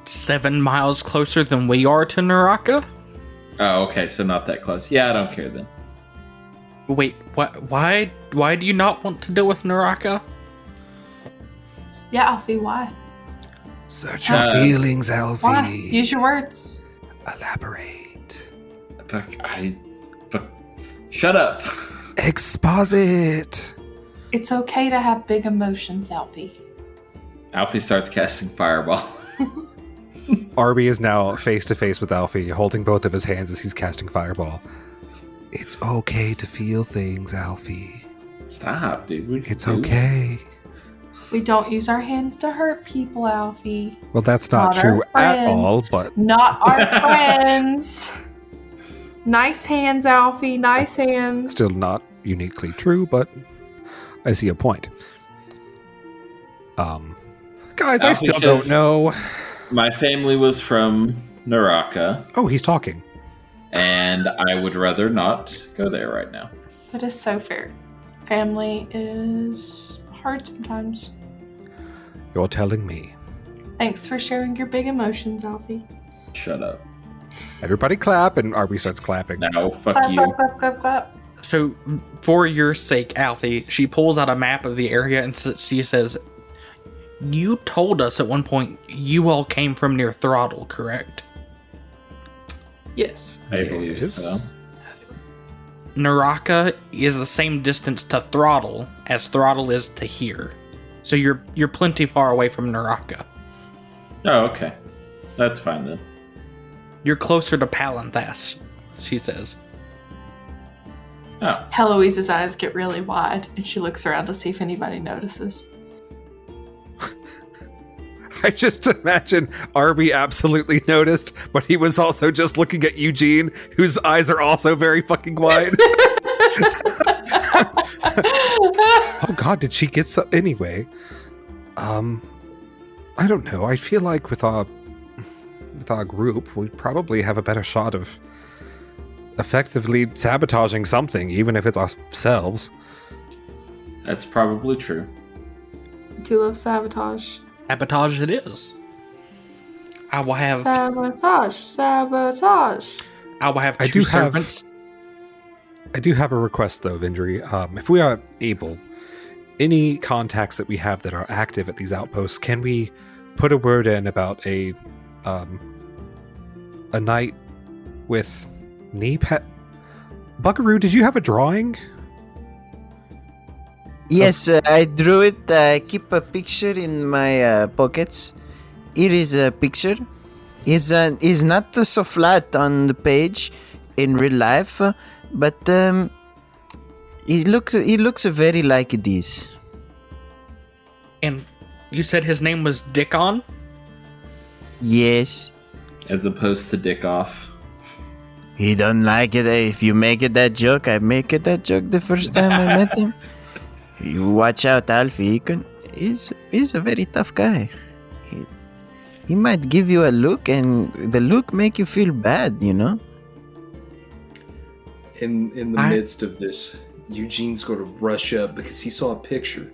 7 miles closer than we are to Naraka? Oh, okay, so not that close. Yeah, I don't care then. Wait, what? Why do you not want to deal with Naraka? Yeah, Alfie, why? Search your feelings, Alfie. Why? Use your words. Elaborate. But shut up. Exposit. It's okay to have big emotions, Alfie. Alfie starts casting fireball. Arby is now face to face with Alfie, holding both of his hands as he's casting fireball. It's okay to feel things, Alfie. Stop, dude. It's okay. We don't use our hands to hurt people, Alfie. Well, that's not Not true our at friends. all, but Not our friends. Nice hands, Alfie. Nice hands. still not uniquely true, but I see a point. Guys, I Alfie still don't says- know. My family was from Naraka, Oh, he's talking. and I would rather not go there right now. That is so fair. Family is hard sometimes. You're telling me. Thanks for sharing your big emotions, Alfie. Shut up. Everybody clap, and Arby starts clapping. No, fuck Clap, you. clap, clap, clap, clap. So, for your sake, Alfie, she pulls out a map of the area and she says, you told us at one point you all came from near Throttle, correct? Yes. I believe Yes. so. Naraka is the same distance to Throttle as Throttle is to here. So you're plenty far away from Naraka. Oh, okay. That's fine then. You're closer to Palanthas, she says. Oh, Heloise's eyes get really wide, and she looks around to see if anybody notices. I just imagine Arby absolutely noticed, but he was also just looking at Eugene, whose eyes are also very fucking wide. Oh God, did she get so? Anyway, I don't know. I feel like with our group, we probably have a better shot of effectively sabotaging something, even if it's ourselves. That's probably true. I do love sabotage. Sabotage it is. I will have Sabotage. I will have I two do have- servants. I do have a request though, Vindry. If we are able, any contacts that we have that are active at these outposts, can we put a word in about a night with knee pet? Buckaroo, did you have a drawing? Yes, I drew it. I keep a picture in my pockets. Here is a picture. Is not so flat on the page in real life, but it looks very like this. And you said his name was Dickon? Yes. As opposed to dick off. He don't like it. If you make it that joke, I make it that joke the first time I met him. You watch out, Alfie. He's a very tough guy. He might give you a look, and the look make you feel bad, you know? In the midst of this, Eugene's going to rush up because he saw a picture.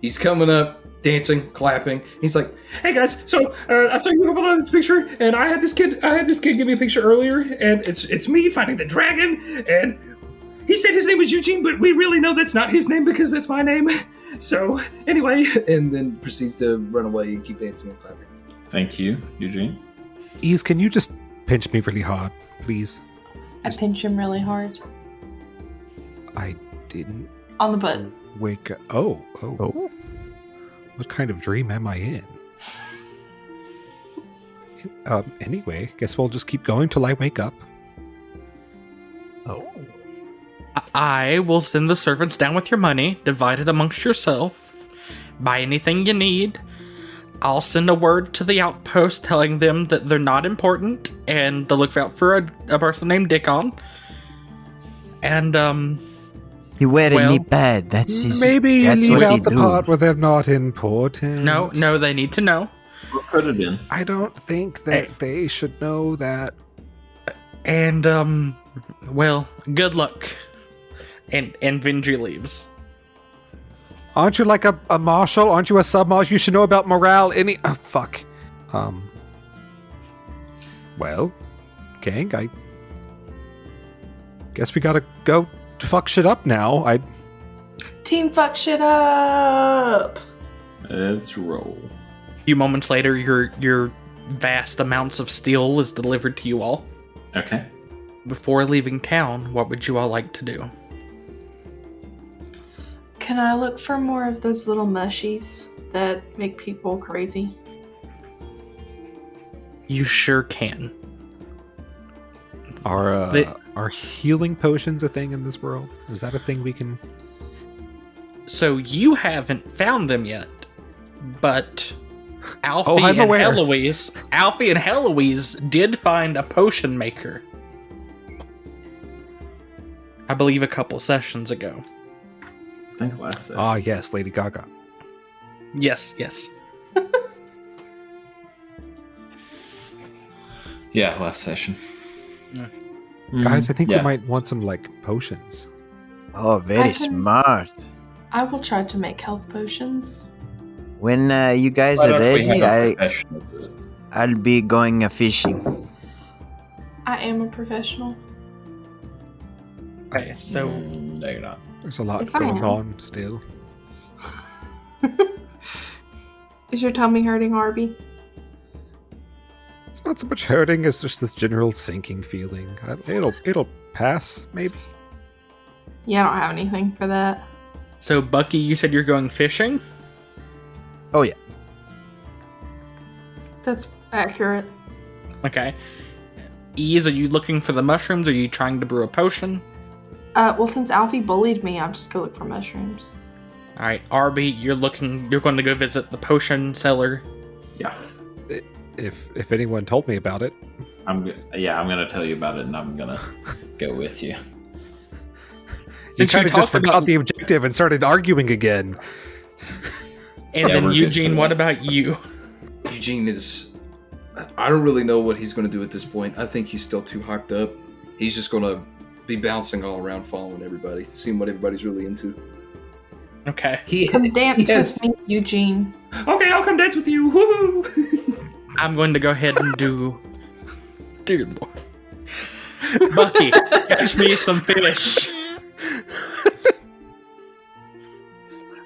He's coming up, dancing, clapping. He's like, Hey guys, so I saw you on this picture, and I had this kid give me a picture earlier, and it's me fighting the dragon, and he said his name was Eugene, but we really know that's not his name because that's my name. So anyway, and then proceeds to run away and keep dancing and clapping. Thank you, Eugene. Ease, can you just pinch me really hard, please? I pinch him really hard. I didn't On the butt. wake up. Oh. What kind of dream am I in? Anyway, guess we'll just keep going till I wake up. I will send the servants down with your money, divide it amongst yourself. Buy anything you need. I'll send a word to the outpost telling them that they're not important and to look out for a person named Dickon. And, He wear a Well, knee pad. That's his. Maybe you that's leave what he out the do. part where they're not important. no, they need to know. We'll put it in. I don't think that they should know that. And, well, good luck. And Vindry leaves. Aren't you like a marshal? Aren't you a sub-marshal? You should know about morale. Fuck. Well, gang, I guess we gotta go fuck shit up now. Team fuck shit up! Let's roll. A few moments later, your vast amounts of steel is delivered to you all. Okay. Before leaving town, what would you all like to do? Can I look for more of those little mushies that make people crazy? You sure can. Are healing potions a thing in this world? Is that a thing we can? So you haven't found them yet, but Alfie I'm and aware. Heloise did find a potion maker. I believe a couple sessions ago. I think last session. Ah, yes, Lady Gaga. Yes. Yeah, last session. Guys, I think yeah. we might want some like potions. Oh, very I can- smart. I will try to make health potions. When you guys Why are don't we have ready, a professional do it? I'll be going fishing. I am a professional. Okay, so No, you're not. There's a lot Yes, I going am. on still. Is your tummy hurting, Arby? It's not so much hurting as just this general sinking feeling. It'll pass, maybe. Yeah, I don't have anything for that. So Bucky, you said you're going fishing? Oh yeah. That's accurate. Okay. Ease, are you looking for the mushrooms? Or are you trying to brew a potion? Well, since Alfie bullied me, I'll just go look for mushrooms. Alright, Arby, you're going to go visit the potion seller. Yeah. If anyone told me about it. I'm gonna tell you about it, and I'm gonna go with you. You Since kind you of just talked forgot about- the objective and started arguing again. And Yeah, then we're good Eugene, for what that. about you? Eugene is. I don't really know what he's going to do at this point. I think he's still too hyped up. He's just going to be bouncing all around, following everybody, seeing what everybody's really into. Okay. Come dance Yes. with me, Eugene. Okay, I'll come dance with you. Woohoo! I'm going to go ahead and do. Dear Lord. Bucky, catch me some fish.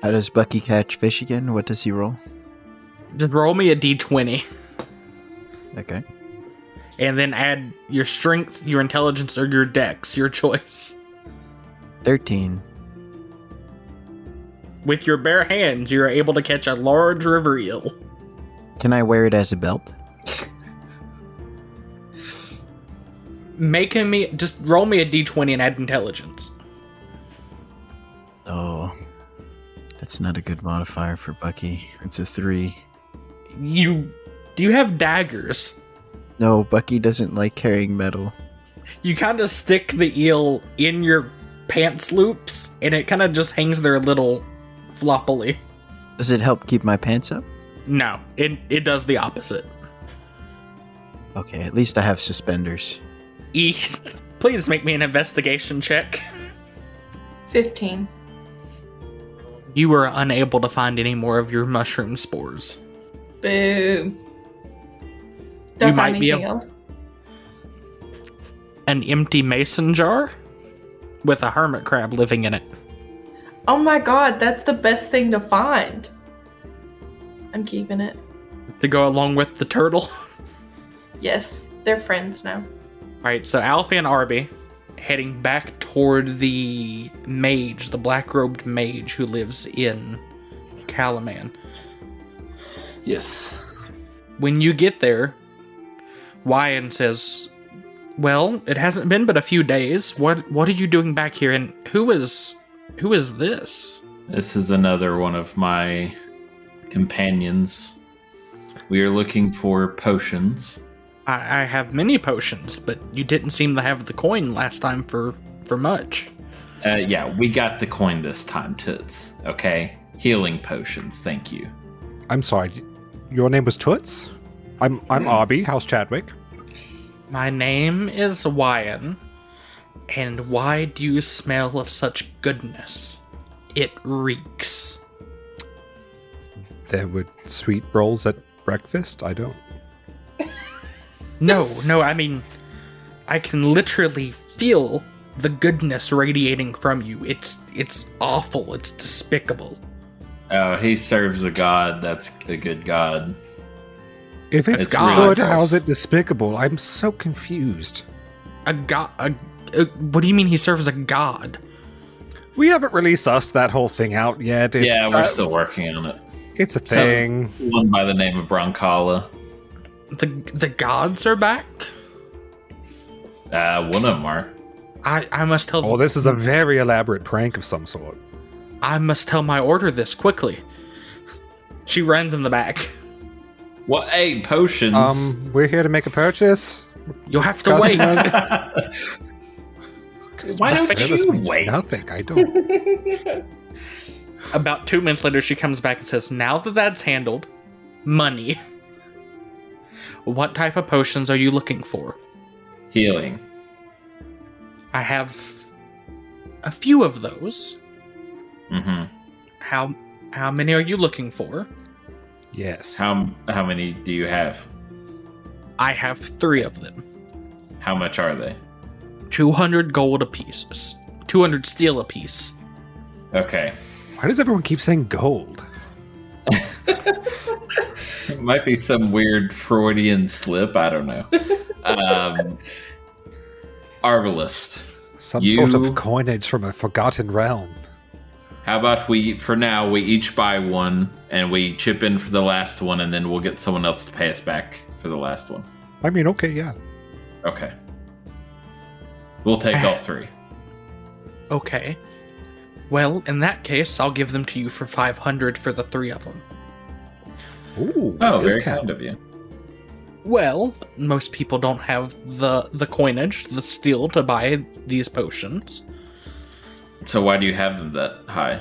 How does Bucky catch fish again? What does he roll? Just roll me a d20. Okay. And then add your strength, your intelligence, or your dex, your choice. 13. With your bare hands, you are able to catch a large river eel. Can I wear it as a belt? Just roll me a d20 and add intelligence. Oh. That's not a good modifier for Bucky. It's a 3. Do you have daggers? No, Bucky doesn't like carrying metal. You kind of stick the eel in your pants loops, and it kind of just hangs there a little floppily. Does it help keep my pants up? No, it does the opposite. Okay, at least I have suspenders. Please make me an investigation check. 15. You were unable to find any more of your mushroom spores. Boo. Don't You find might be anything able- else. An empty mason jar with a hermit crab living in it. Oh my god, that's the best thing to find. I'm keeping it. To go along with the turtle. Yes, they're friends now. Alright, so Alfie and Arby heading back toward the mage, the black-robed mage who lives in Calaman. Yes. When you get there, Wyan says, "Well, it hasn't been but a few days. What are you doing back here, and who is this?" This is another one of my companions. We are looking for potions. I have many potions, but you didn't seem to have the coin last time for much. Yeah, we got the coin this time, Toots. Okay? Healing potions, thank you. I'm sorry. Your name was Toots? I'm Arby. How's Chadwick? My name is Wyan, and why do you smell of such goodness? It reeks. There were sweet rolls at breakfast? I don't. No, I mean, I can literally feel the goodness radiating from you. It's awful. It's despicable. Oh, he serves a god. That's a good god. If it's It's really good, gross. how's it despicable? I'm so confused. A god. What do you mean he serves a god? We haven't really sussed that whole thing out yet. Yeah, we're still working on it. It's a thing. One by the name of Broncala. The gods are back. One of them are. I must tell. Oh, this is a very elaborate prank of some sort. I must tell my order this quickly. She runs in the back. Well, hey, potions. We're here to make a purchase. You'll have to wait. Why don't Service you means wait? Nothing. I don't. About 2 minutes later, she comes back and says, "Now that that's handled, money. What type of potions are you looking for?" Healing. I have a few of those. Mm-hmm. How many are you looking for? Yes. How many do you have? I have 3 of them. How much are they? 200 gold apiece. 200 steel apiece. Okay. Why does everyone keep saying gold? It might be some weird Freudian slip. I don't know. Arbalist. Some sort You- of coinage from a forgotten realm. How about we each buy one and we chip in for the last one, and then we'll get someone else to pay us back for the last one. I mean, okay, yeah. Okay. We'll take all 3. Okay. Well, in that case, I'll give them to you for 500 for the 3 of them. Ooh, Oh, very discount. kind of you. Well, most people don't have the coinage, the steel to buy these potions. So why do you have them that high?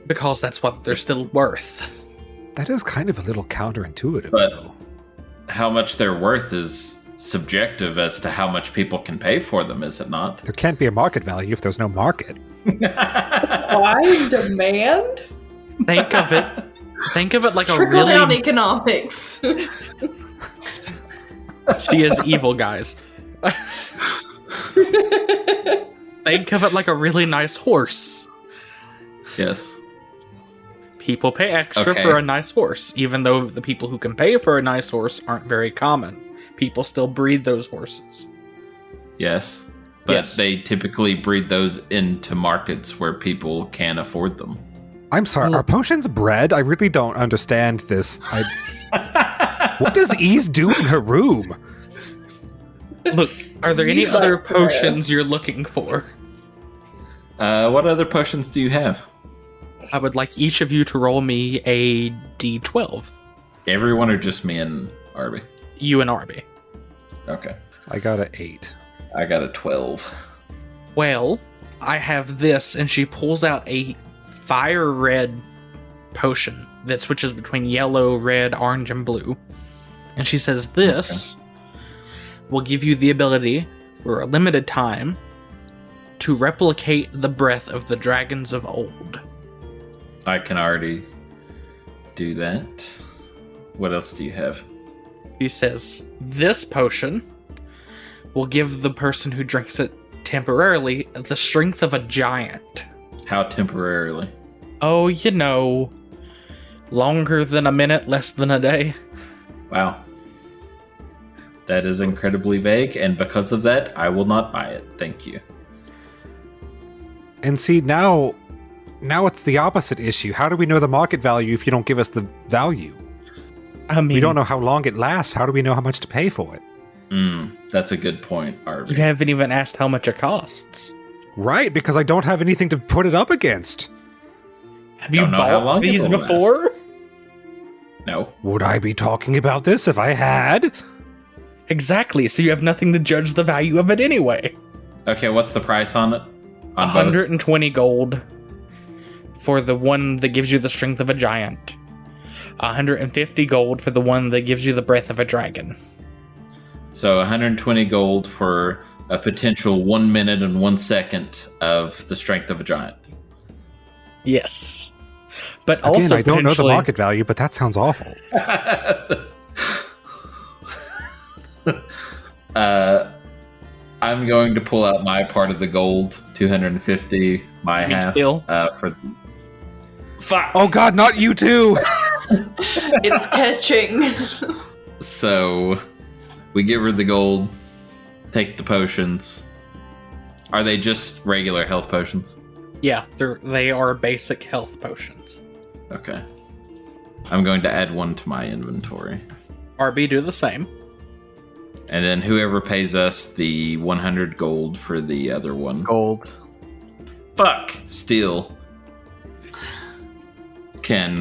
Because that's what they're still worth. That is kind of a little counterintuitive, But- though. How much they're worth is subjective as to how much people can pay for them, is it not? There can't be a market value if there's no market. Supply and demand? Think of it. Think of it like a Trickle down really. economics. She is evil, guys. Think of it like a really nice horse. Yes. People pay extra Okay. for a nice horse, even though the people who can pay for a nice horse aren't very common. People still breed those horses. Yes. But Yes. they typically breed those into markets where people can afford them. I'm sorry, Well- are potions bred? I really don't understand this. What does Ease do in her room? Look, are there any You other like bread. potions you're looking for? What other potions do you have? I would like each of you to roll me a d12. Everyone or just me and Arby? You and Arby. Okay. I got an 8. I got a 12. Well, I have this, and she pulls out a fire red potion that switches between yellow, red, orange, and blue. And she says, this will give you the ability for a limited time to replicate the breath of the dragons of old. I can already do that. What else do you have? She says, this potion will give the person who drinks it temporarily the strength of a giant. How temporarily? Oh, you know, longer than a minute, less than a day. Wow. That is incredibly vague, and because of that, I will not buy it. Thank you. And see, now it's the opposite issue. How do we know the market value if you don't give us the value? I mean, We don't know how long it lasts. How do we know how much to pay for it? That's a good point, Arby. you haven't even asked how much it costs. Right, because I don't have anything to put it up against. Have you Don't know how bought long it these will last. before? No. Would I be talking about this if I had? Exactly, so you have nothing to judge the value of it anyway. Okay, what's the price on it? On both? 120 gold for the one that gives you the strength of a giant. 150 gold for the one that gives you the breath of a dragon. So 120 gold for a potential 1 minute and 1 second of the strength of a giant. Yes. But Again, also I don't know the potentially- market value, but that sounds awful. I'm going to pull out my part of the gold, 250, my You mean half. steal? For fuck. Oh god, not you too! It's catching. So we give her the gold, take the potions. Are they just regular health potions? Yeah, they are basic health potions. Okay. I'm going to add one to my inventory. RB do the same. And then whoever pays us the 100 gold for the other one. Gold. Fuck! Steal. Can,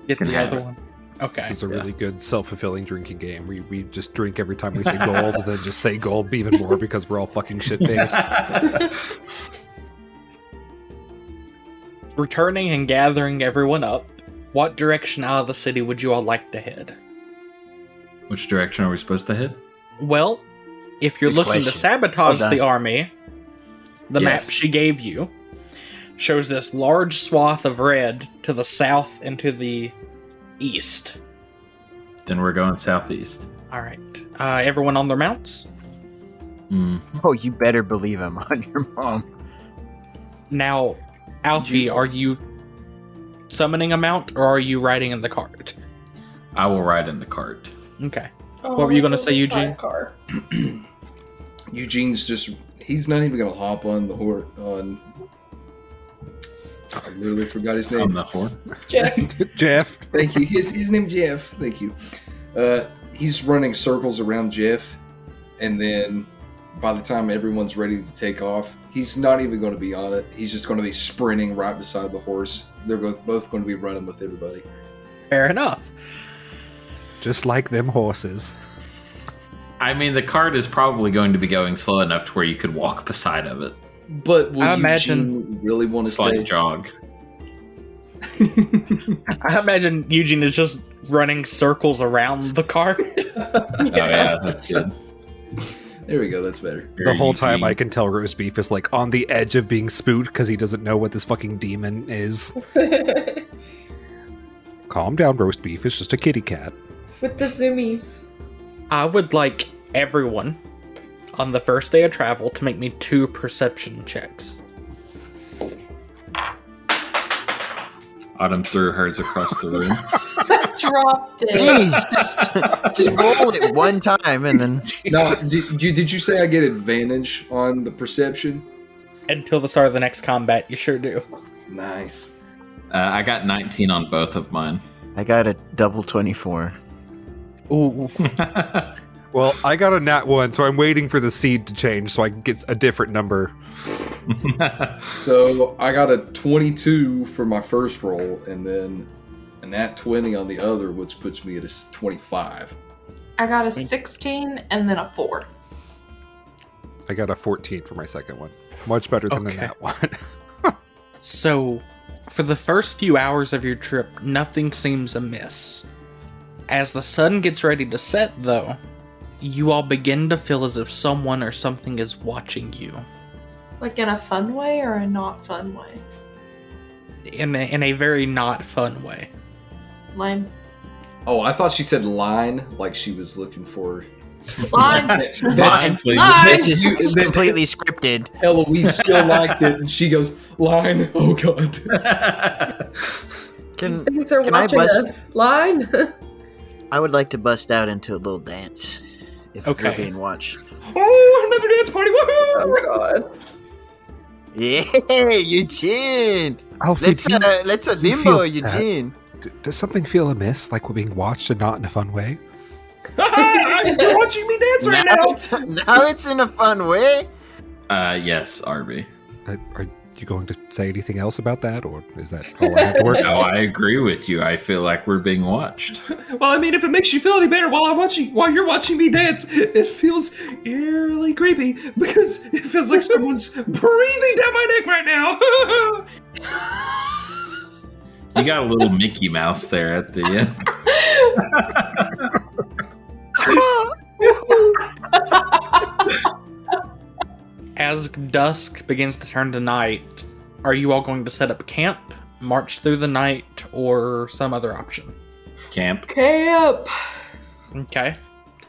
Get Can the have other it. one. Okay. This is a Yeah. really good self-fulfilling drinking game. We just drink every time we say gold, then just say gold even more because we're all fucking shit-faced. Returning and gathering everyone up, what direction out of the city would you all like to head? Which direction are we supposed to head? Well, if you're Good looking to question. sabotage Well the done. army, the map Yes. she gave you shows this large swath of red to the south and to the east. Then we're going southeast. All right. Everyone on their mounts? Oh, you better believe I'm on your mom. Now, Alfie, are you summoning a mount or are you riding in the cart? I will ride in the cart. Okay. What were you gonna say, Eugene? Sidecar. Eugene's he's not even gonna hop on the horse I literally forgot his On name. the horn. Jeff. Jeff, Thank you. His name Jeff. Thank you. He's running circles around Jeff, and then by the time everyone's ready to take off, he's not even going to be on it. He's just going to be sprinting right beside the horse. They're both going to be running with everybody. Fair enough. Just like them horses. I mean, the cart is probably going to be going slow enough to where you could walk beside of it. But will I imagine- Eugene really want to Slight stay? jog. I imagine Eugene is just running circles around the cart. Oh yeah, that's good. There we go. That's better. The whole time Eugene. I can tell roast beef is like on the edge of being spooked because he doesn't know what this fucking demon is. Calm down, roast beef. It's just a kitty cat. With the zoomies. I would like everyone on the first day of travel to make me 2 perception checks. Autumn threw hers across the room. Dropped it. Jeez, just roll it one time and then. No, did you say I get advantage on the perception? Until the start of the next combat, you sure do. Nice. I got 19 on both of mine. I got a double 24. Ooh. Well, I got a nat 1, so I'm waiting for the seed to change so I can get a different number. So I got a 22 for my first roll, and then a nat 20 on the other, which puts me at a 25. I got a 16 and then a 4. I got a 14 for my second one. Much better than the Okay. nat 1. So, for the first few hours of your trip, nothing seems amiss. As the sun gets ready to set, though, you all begin to feel as if someone or something is watching you. Like in a fun way or a not fun way? In a very not fun way. Lame. Oh, I thought she said line, like she was looking for. Line. Line, please. Line. This is completely scripted. Eloise still liked it, and she goes, line. Oh, God. Can Things are Can I watching bust- us. Line. I would like to bust out into a little dance if Okay. we're being watched. Oh, another dance party. Woohoo! Oh god. Yeah, Eugene. Alfie, Let's a do you limbo, feel bad? Eugene. Does something feel amiss, like we're being watched and not in a fun way? You're watching me dance right now. Now it's in a fun way. Yes, Arby. Are you going to say anything else about that, or is that all I have to work No, out? I agree with you. I feel like we're being watched. Well, I mean, if it makes you feel any better while you're watching me dance, it feels eerily creepy because it feels like someone's breathing down my neck right now. You got a little Mickey Mouse there at the end. As dusk begins to turn to night, are you all going to set up camp, march through the night, or some other option? Camp. Camp. Okay.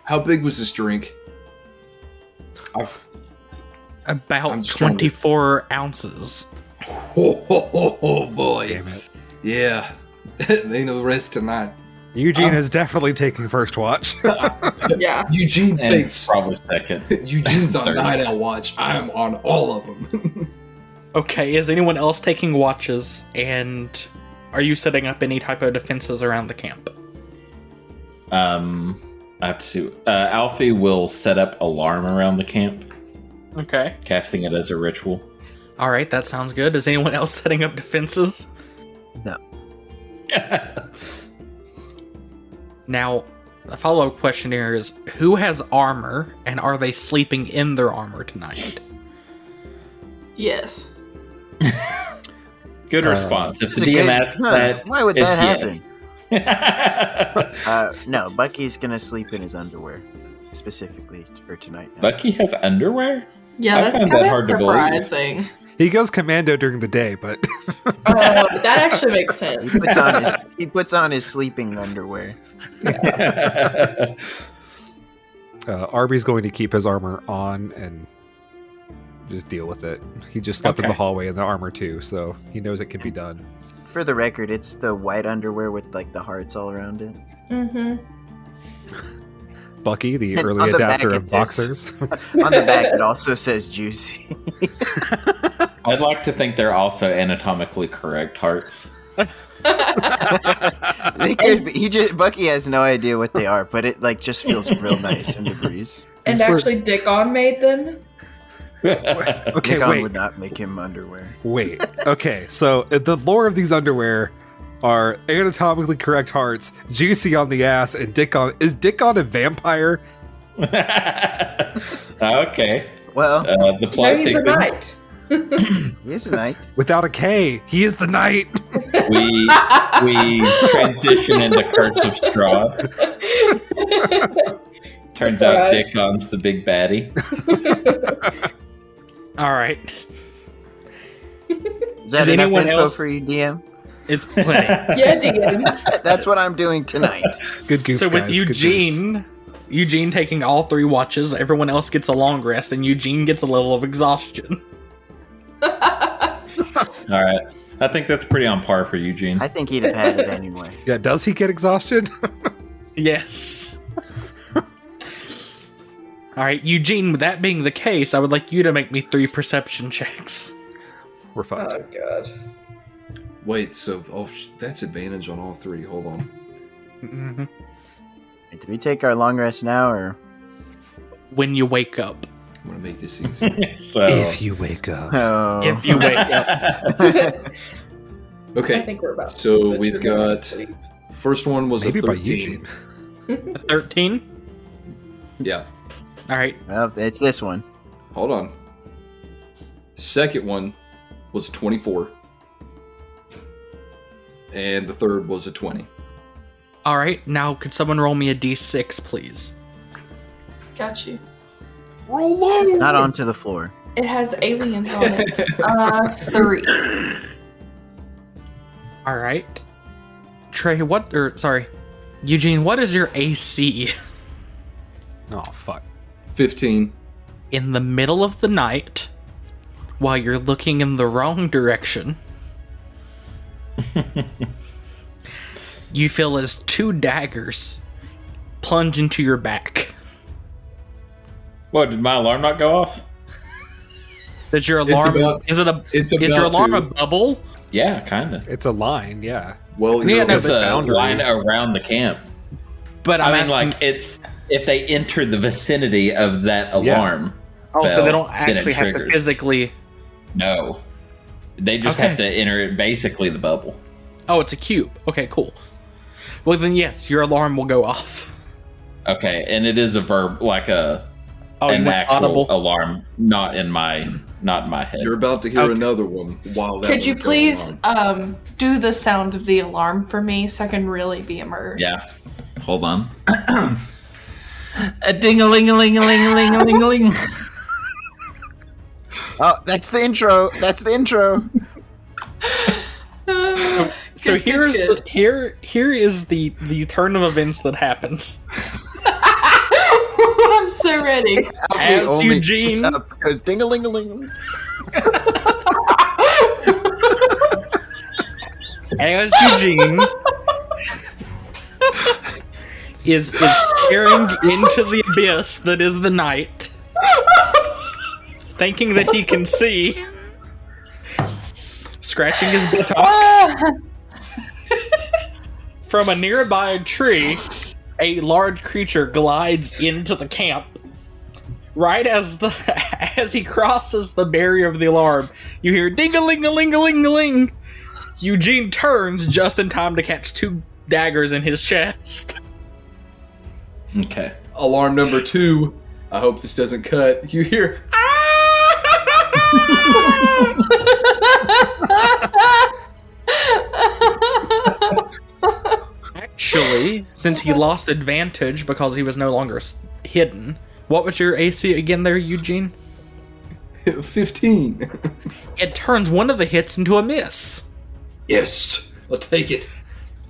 How big was this drink? About I'm just trying to- 24 ounces. Oh, boy. Damn it. Yeah. Ain't no rest tonight. Eugene is definitely taking first watch. Yeah. Eugene And takes. probably second. Eugene's on Third. night owl watch. I am on all of them. Okay, is anyone else taking watches, and are you setting up any type of defenses around the camp? I have to see. Alfie will set up alarm around the camp, Okay. casting it as a ritual. Alright, that sounds good. Is anyone else setting up defenses? No. Now, the follow-up question here is, who has armor, and are they sleeping in their armor tonight? Yes. Good response. If This the is a DM good- asks huh, that, why would it's that happen? yes. No, Bucky's gonna sleep in his underwear, specifically for tonight. Bucky has underwear? Yeah, I that's find kind that of hard to believe. surprising. He goes commando during the day, but That actually makes sense. He puts on his sleeping underwear. Arby's going to keep his armor on and just deal with it. He just slept in Okay. the hallway in the armor too, so he knows it can be done. For the record, it's the white underwear with like the hearts all around it. Mm-hmm. Bucky, the And early on the adapter back of it says- boxers. On the back, it also says juicy. I'd like to think they're also anatomically correct hearts. They could be. Bucky has no idea what they are, but it like just feels real nice in the breeze. And These were- actually, Dickon made them. Okay, Nikon wait. would not make him underwear. Wait. Okay, so the lore of these underwear are anatomically correct hearts, juicy on the ass, and Dick on. Is Dick on a vampire? Okay. Well, The plot No, he's a thickens. knight. he's a knight. Without a K, he is the knight. We transition into Curse of Strahd. Turns out Surprise. Dickon's the big baddie. All right. Is that Is enough anyone info else- for you, DM? It's plenty. Yeah, DM. That's what I'm doing tonight. Good goofs, So with guys, good goofs. Eugene taking all 3 watches, everyone else gets a long rest, and Eugene gets a level of exhaustion. All right. I think that's pretty on par for Eugene. I think he'd have had it anyway. Yeah, does he get exhaustion? Yes. All right, Eugene, with that being the case, I would like you to make me 3 perception checks. We're fucked. Oh god. Wait, so that's advantage on all 3. Hold on. Mhm. Do we take our long rest now, or? When you wake up. I'm gonna make this easy. So If you wake up. Oh. If you wake up. I Okay, think we're about so to we've put you to got sleep. first one was Maybe a by 13. Eugene. 13? Yeah, All right. Well, it's this one. hold on. Second one was 24, and the third was a 20. All right, now could someone roll me a d6, please? Got you. Not onto the floor. It has aliens on it. 3. All right. Trey, Eugene, what is your AC? Oh, fuck. 15. In the middle of the night, while you're looking in the wrong direction, you feel as 2 daggers plunge into your back. what, did my alarm not go off? Is your It's alarm about- is your alarm a bubble? Yeah, kind of. It's a line, yeah. Well, Yeah, you're no, It's a boundary. line around the camp. But I I'm mean, asking, like, it's if they enter the vicinity of that alarm. oh, so spell, they don't then it actually have to triggers. physically. No. They just Okay. have to enter basically the bubble. Oh, it's a cube. Okay, cool. Well, then yes, your alarm will go off. Okay, and it is a verb, like Oh, an you went actual audible. alarm, not in my head. You're about to hear Okay. another one while that Could you one's going please on. do the sound of the alarm for me so I can really be immersed? Yeah. Hold on. A ding-a-ling-a-ling-a-ling-a-ling-a-ling. Oh, that's the intro. That's the intro. So Good, here is good, here is the turn of events that happens. I'm so ready. As Alfie only Eugene- gets up because ding-a-ling-a-ling. As Eugene is staring into the abyss that is the night, thinking that he can see, scratching his buttocks. From a nearby tree, a large creature glides into the camp. Right as he crosses the barrier of the alarm, you hear ding-a-ling-a-ling-a-ling-a-ling. Eugene turns just in time to catch 2 daggers in his chest. Okay. Alarm number 2. I hope this doesn't cut. You hear. Actually, since he lost advantage because he was no longer hidden, what was your AC again there, Eugene? 15. It turns one of the hits into a miss. Yes. I'll take it.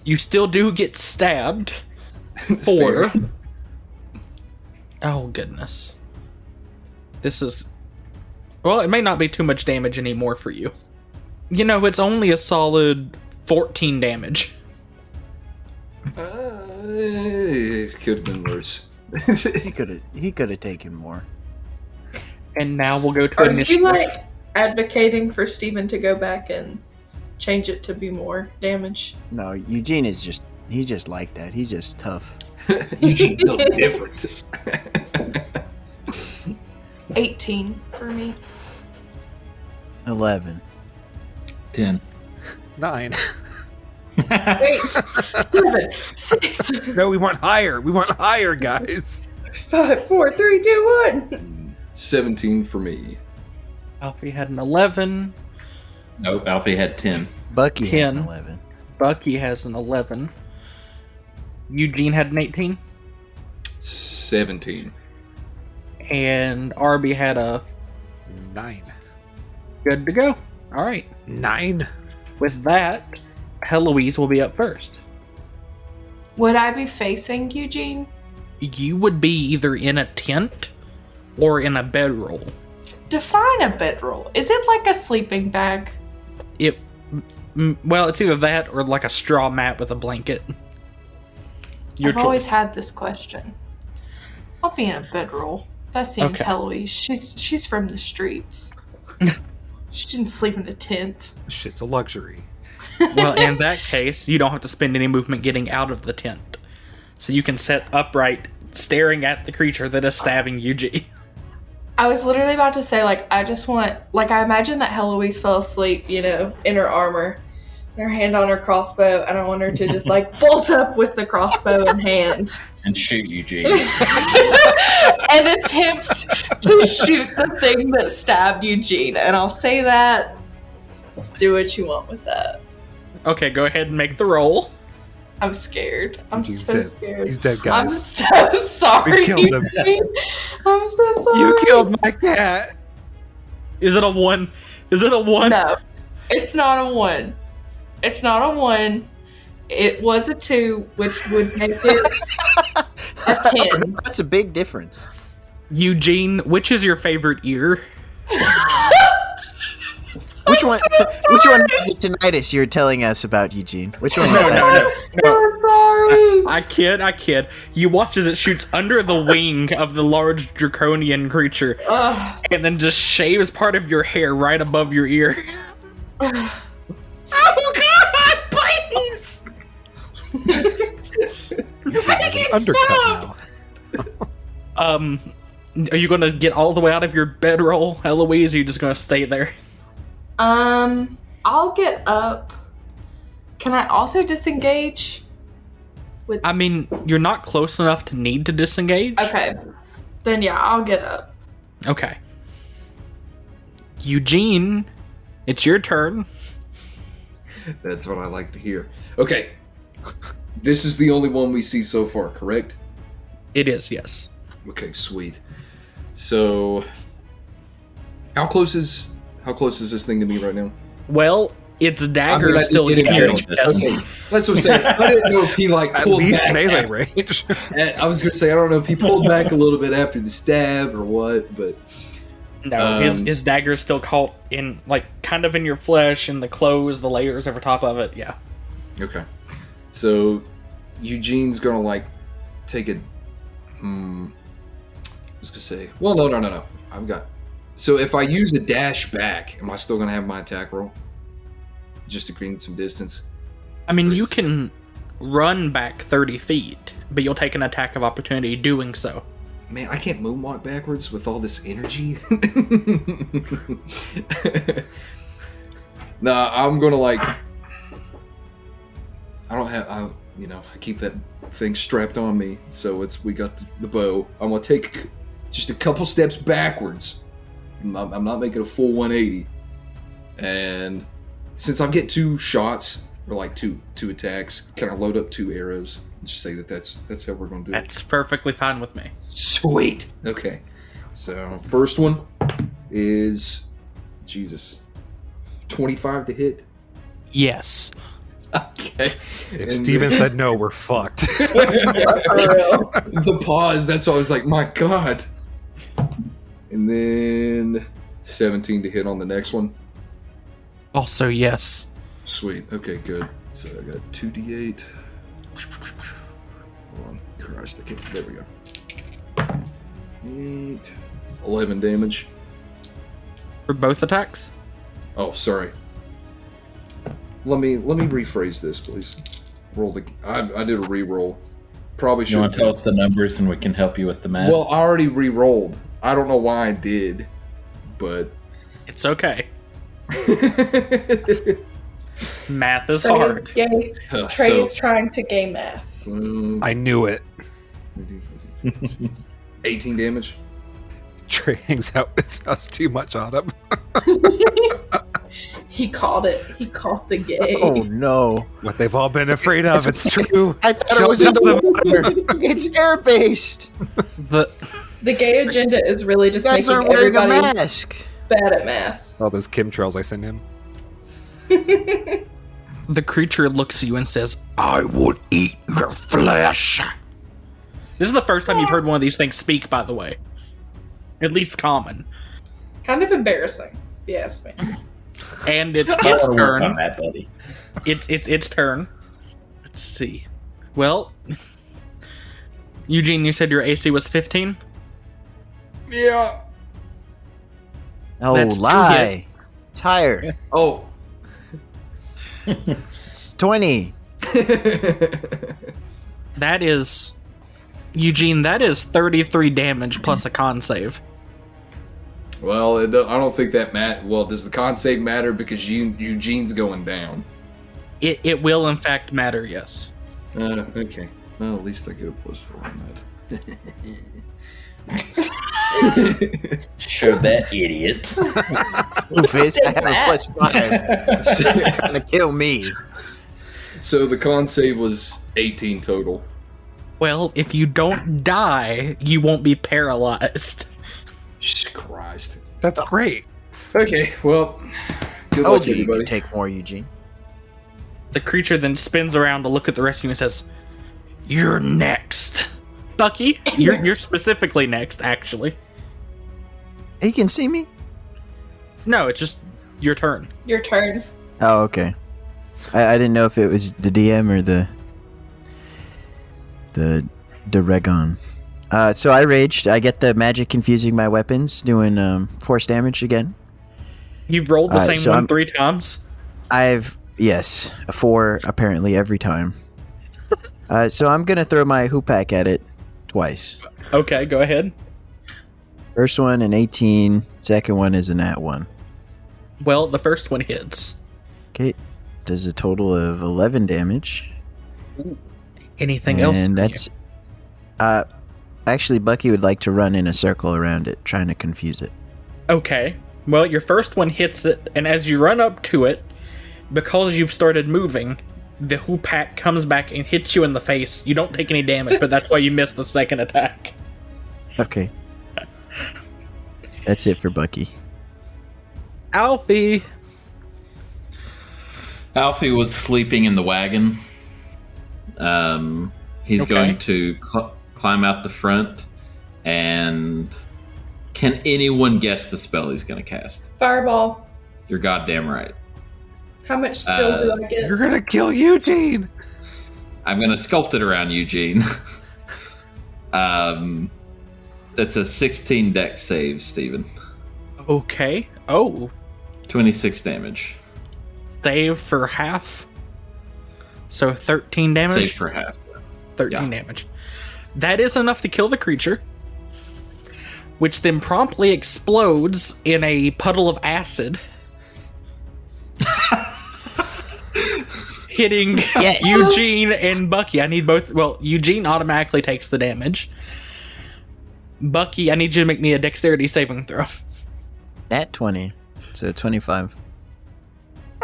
You still do get stabbed. It's 4. fair. Oh, goodness. This is... Well, it may not be too much damage anymore for you. You know, it's only a solid 14 damage. It could have been worse. He could have taken more. And now we'll go to Are you initiative. like advocating for Steven to go back and change it to be more damage? No, Eugene is just like that. He's just tough. Eugene built different. 18 for me. 11. 10. 9. 8, 7, 6, No, we want higher. We want higher, guys. 5, 4, 3, 2, 1. 17 for me. Alfie had an 11. Nope, Alfie had 10. Bucky had 10. an 11. Bucky has an 11. Eugene had an 18. 17. And Arby had a 9. good to go. All right. 9. With that, Heloise will be up first. Would I be facing Eugene? You would be either in a tent or in a bedroll. Define a bedroll. Is it like a sleeping bag? Well, it's either that or like a straw mat with a blanket. Your I've always choice. had this question. I'll be in a bedroll. That seems Okay. Heloise. She's from the streets. She didn't sleep in a tent. Shit's a luxury. Well, in that case, you don't have to spend any movement getting out of the tent. So you can sit upright, staring at the creature that is stabbing Eugene. I was literally about to say, I just want, I imagine that Heloise fell asleep, in her armor, her hand on her crossbow, and I want her to just, bolt up with the crossbow in hand. And shoot Eugene. And attempt to shoot the thing that stabbed Eugene. And I'll say that. Do what you want with that. Okay, go ahead and make the roll. I'm scared. I'm He's so dead. scared. He's dead, I'm guys. so sorry. We killed him. Eugene. I'm so sorry. You killed my cat. Is it a 1? Is it a 1? No, it's not a 1. It's not a 1. It was a 2, which would make it a 10. That's a big difference. Eugene, which is your favorite ear? Which one? Which one is the tinnitus you're telling us about, Eugene? Which one is that? So sorry. I kid. You watch as it shoots under the wing of the large draconian creature, Ugh. and then just shaves part of your hair right above your ear. Oh God! Please. Undercut now. Are you gonna get all the way out of your bedroll, Eloise, or are you just gonna stay there? I'll get up. Can I also disengage? I mean, you're not close enough to need to disengage. Okay. Then yeah, I'll get up. Okay. Eugene, it's your turn. That's what I like to hear. Okay. This is the only one we see so far, correct? It is, yes. Okay, sweet. So, how close is this thing to me right now? Well, its dagger I mean, is still in getting your it. chest. Okay, that's what I'm saying. I didn't know if he At pulled least back melee after- range. I was gonna say I don't know if he pulled back a little bit after the stab or what, but No, his dagger is still caught in, kind of in your flesh, in the clothes, the layers over top of it, yeah. okay. So Eugene's gonna take a. I was gonna say. Well, no. I've got. So if I use a dash back, am I still gonna have my attack roll? Just to gain some distance. I mean, you can run back 30 feet, but you'll take an attack of opportunity doing so. Man, I can't moonwalk backwards with all this energy. Nah, I'm gonna I don't have. I keep that thing strapped on me, so we got the bow. I'm gonna take just a couple steps backwards. I'm not making a full 180, and since I'm getting 2 shots or two attacks, can I load up 2 arrows? Just say that's how we're gonna do it. That's perfectly fine with me. Sweet. Okay. So first one is 25 to hit. Yes. Okay. If Steven said no, we're fucked. The pause. That's why I was like, my God. And then 17 to hit on the next one. Also, yes. Sweet. Okay, good. So I got 2d8. Hold on. Christ, I can't. There we go. 8, 11 damage. For both attacks? Oh, sorry. Let me rephrase this, please. Roll the. I did a re-roll. Probably should. You want to tell us the numbers and we can help you with the math? Well, I already re-rolled. I don't know why I did, but It's okay. Math is So hard. he's gay. Trey is trying to gay math. I knew it. 18 damage. Trey hangs out with us too much on him. He called it. He called the gay. Oh no! What they've all been afraid of, it's true. I thought it was in the water. It's air based. The gay agenda is really just You guys making aren't wearing a everybody mask. bad at math. All those chemtrails I send him. The creature looks at you and says, "I will eat your flesh." This is the first time you've heard one of these things speak, by the way. At least common. Kind of embarrassing, if you ask me. And it's its Work on turn. that, buddy. It's turn. Let's see. Well, Eugene, you said your AC was 15? Yeah. Oh, That's 2 lie. It's higher. Oh. It's 20. That is... Eugene, that is 33 damage plus a con save. Well, I don't think that Well, does the con save matter because Eugene's going down? It will, in fact, matter, yes. Okay. Well, at least I get a +4 on that. Show that idiot. Doofus, I have a +5. You're trying to kill me. So the con save was 18 total. Well, if you don't die, you won't be paralyzed. Jesus Christ. That's great. Okay, well, good Oh, luck, you everybody. can take more, Eugene. The creature then spins around to look at the rest of you and says, "You're next." Bucky, you're specifically next, actually. He can see me? No, it's just your turn. Your turn. Oh, okay. I didn't know if it was the DM or the Regon. So I raged. I get the magic confusing my weapons, doing force damage again. You've rolled the same so one I'm- 3 times. Yes, a 4 apparently every time. So I'm gonna throw my hoopak at it twice. Okay, go ahead. First one an 18. Second one is a nat 1. Well, the first one hits. Okay, does a total of 11 damage. Anything else? And that's actually Bucky would like to run in a circle around it, trying to confuse it. Okay. Well, your first one hits it, and as you run up to it, because you've started moving, the hoopak comes back and hits you in the face. You don't take any damage, but that's why you missed the second attack. Okay. That's it for Bucky. Alfie! Alfie was sleeping in the wagon. He's Okay. going to climb out the front, and can anyone guess the spell he's going to cast? Fireball. You're goddamn right. How much still do I get? You're gonna kill Eugene. I'm going to sculpt it around Eugene. That's a 16 dex save, Steven. Okay. Oh, 26 damage. save for half. So 13 damage? Save for half. 13 yeah. damage. That is enough to kill the creature, which then promptly explodes in a puddle of acid, hitting Yes. Eugene and Bucky. I need both. Well, Eugene automatically takes the damage. Bucky, I need you to make me a dexterity saving throw. Nat 20. So 25.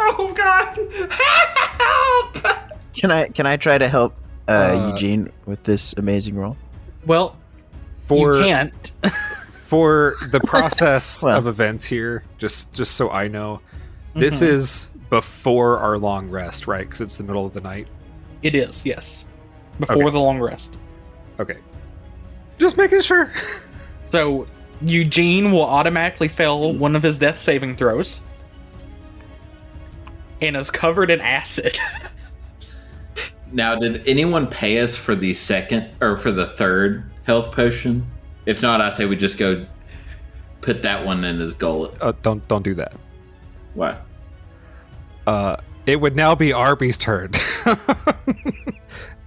Oh God! Help! Can I try to help Eugene with this amazing roll? Well, For you can't. for the process Well. of events here, just so I know, this is before our long rest, right? Because it's the middle of the night. It is, yes. Before Okay. the long rest. Okay, just making sure. So Eugene will automatically fail one of his death saving throws and is covered in acid. Now, did anyone pay us for the second or for the third health potion? If not, I say we just go put that one in his gullet. Don't do that. What? It would now be Arby's turn.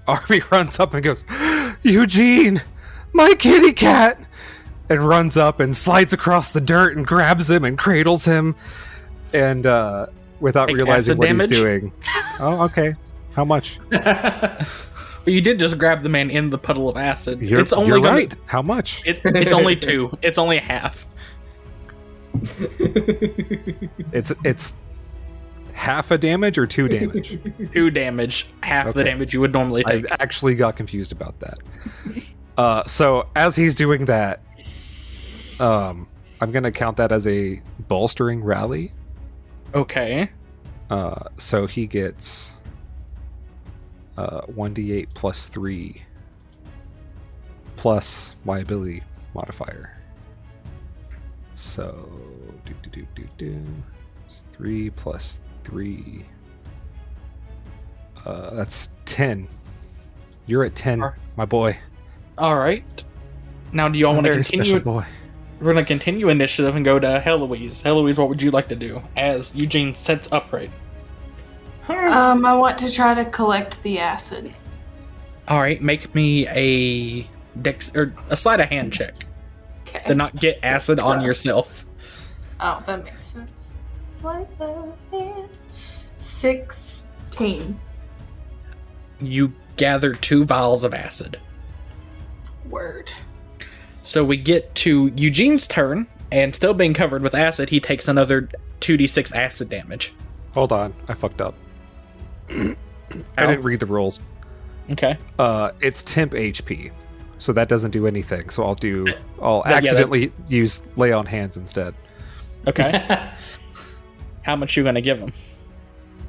Arby runs up and goes, "Eugene, my kitty cat!" and runs up and slides across the dirt and grabs him and cradles him. And without Take realizing acid what damage? he's doing. Oh, okay. How much? But you did just grab the man in the puddle of acid. You're gonna- right. How much? It's only 2. It's only half. It's half a damage or 2 damage? 2 damage. Half the Okay. damage you would normally I take. actually got confused about that. So as he's doing that, I'm gonna count that as a bolstering rally. Okay. So he gets 1d8 plus 3 plus my ability modifier. So It's 3 plus 3. That's 10. You're at 10, my boy. All right. Now, do y'all want to Very continue? special boy. We're going to continue initiative and go to Heloise. Heloise, what would you like to do as Eugene sits upright? I want to try to collect the acid. All right, make me a a sleight of hand check Okay. to not get acid on Sucks. yourself. Oh, that makes sense. Sleight of hand. 16. You gather 2 vials of acid. Word. So we get to Eugene's turn, and still being covered with acid, he takes another 2d6 acid damage. Hold on, I fucked up. I didn't read the rules. Okay. It's temp HP, so that doesn't do anything. So I'll yeah, accidentally use lay on hands instead. Okay. How much you gonna give him?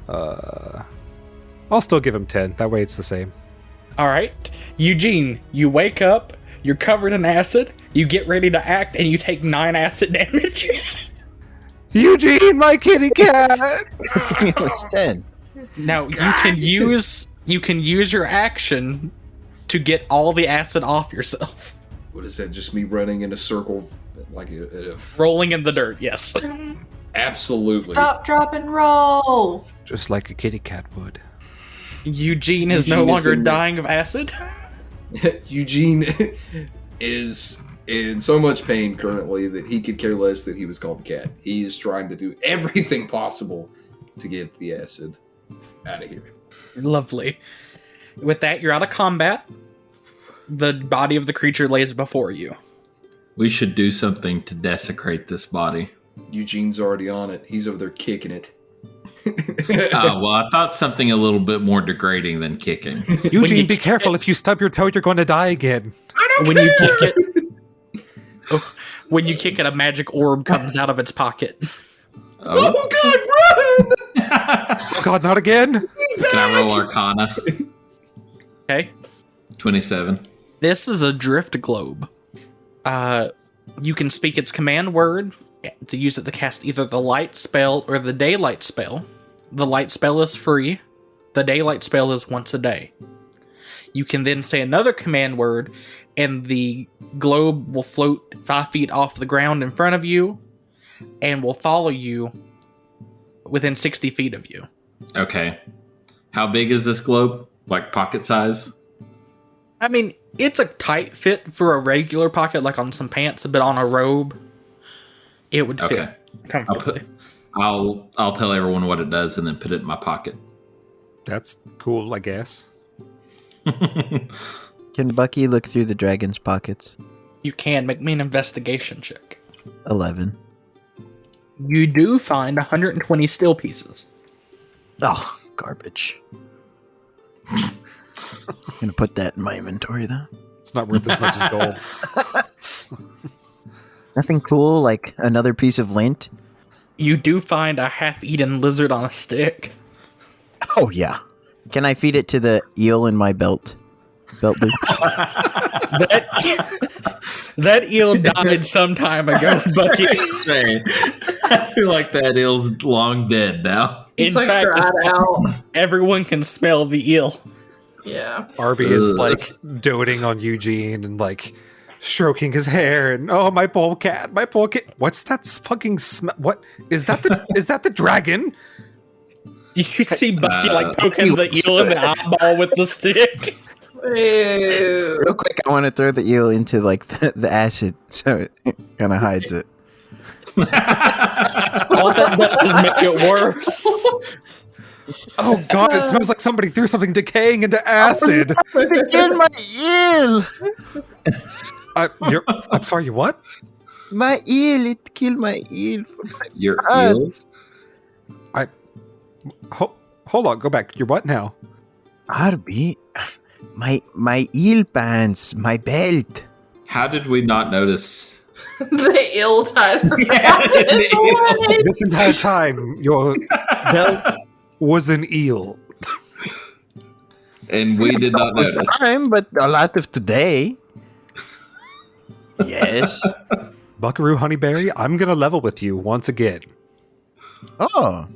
I'll still give him 10. That way it's the same. All right, Eugene, you wake up, you're covered in acid, you get ready to act, and you take 9 acid damage. Eugene, my kitty cat! It was 10. Now you can use your action to get all the acid off yourself. What is that? Just me running in a circle, like Rolling in the dirt, yes. absolutely. Stop, drop, and roll. Just like a kitty cat would. Eugene is Eugene no is longer in- dying of acid. Eugene is in so much pain currently that he could care less that he was called the cat. He is trying to do everything possible to get the acid out of here. Lovely. With that, you're out of combat. The body of the creature lays before you. We should do something to desecrate this body. Eugene's already on it. He's over there kicking it. Well, I thought something a little bit more degrading than kicking. Eugene, you be careful. If you stub your toe, you're going to die again. When you kick it, when you kick it, a magic orb comes out of its pocket. Oh, God, run! Oh God, not again! can I roll Arcana? Okay. 27. This is a drift globe. You can speak its command word to use it to cast either the light spell or the daylight spell. The light spell is free. The daylight spell is once a day. You can then say another command word, and the globe will float 5 feet off the ground in front of you, and will follow you within 60 feet of you. Okay. How big is this globe? Like pocket size? I mean, it's a tight fit for a regular pocket, like on some pants, but on a robe, it would fit Okay. comfortably. I'll tell everyone what it does and then put it in my pocket. That's cool, I guess. Can Bucky look through the dragon's pockets? You can make me an investigation check. 11. You do find 120 steel pieces. Oh, garbage. I'm gonna put that in my inventory, though. It's not worth as much as gold. Nothing cool, like another piece of lint? You do find a half-eaten lizard on a stick. Oh, yeah. Can I feed it to the eel in my belt loop? That eel died some time ago, Bucky. Hey, I feel like that eel's long dead now. In It's like fact, dried out. everyone can smell the eel. Yeah. Arby is Ugh. like doting on Eugene and like stroking his hair and oh my polecat. What's that fucking smell? What is that? Is that the dragon? You can see Bucky like poking the eel in the eyeball with the stick. Ew. Real quick, I want to throw the eel into like the acid, so it kind of hides it. All that does is make it worse. Oh god, it smells like somebody threw something decaying into acid. It killed my eel. I'm sorry, you what? My eel. It killed my eel. Your Odds. eels? Hold on, go back. You're what now? Arby, my eel pants, my belt. How did we not notice? The ill title. This entire time, your belt was an eel. And we did not notice. Time, but a lot of today. Yes. Buckaroo Honeyberry, I'm gonna level with you once again. Oh.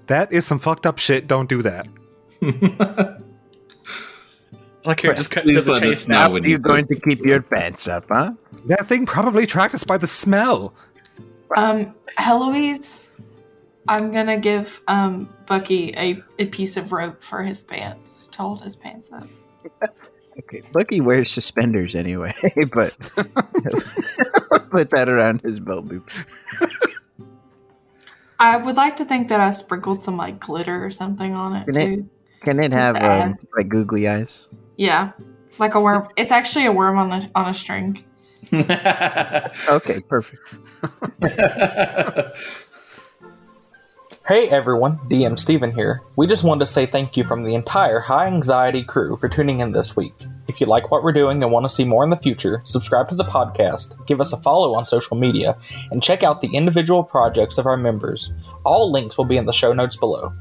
That is some fucked up shit. Don't do that. Like you're just cutting Please to the let us chase know now. How when are you you going to keep your pants up, huh? That thing probably tracked us by the smell. Heloise, I'm gonna give Bucky a piece of rope for his pants to hold his pants up. Okay, Bucky wears suspenders anyway, but put that around his belt loops. I would like to think that I sprinkled some like glitter or something on it too. Can it Just have to add. like googly eyes? Yeah, like a worm. It's actually a worm on a string. Okay, perfect. Hey everyone, DM Steven here. We just wanted to say thank you from the entire High Anxiety crew for tuning in this week. If you like what we're doing and want to see more in the future, subscribe to the podcast, give us a follow on social media, and check out the individual projects of our members. All links will be in the show notes below.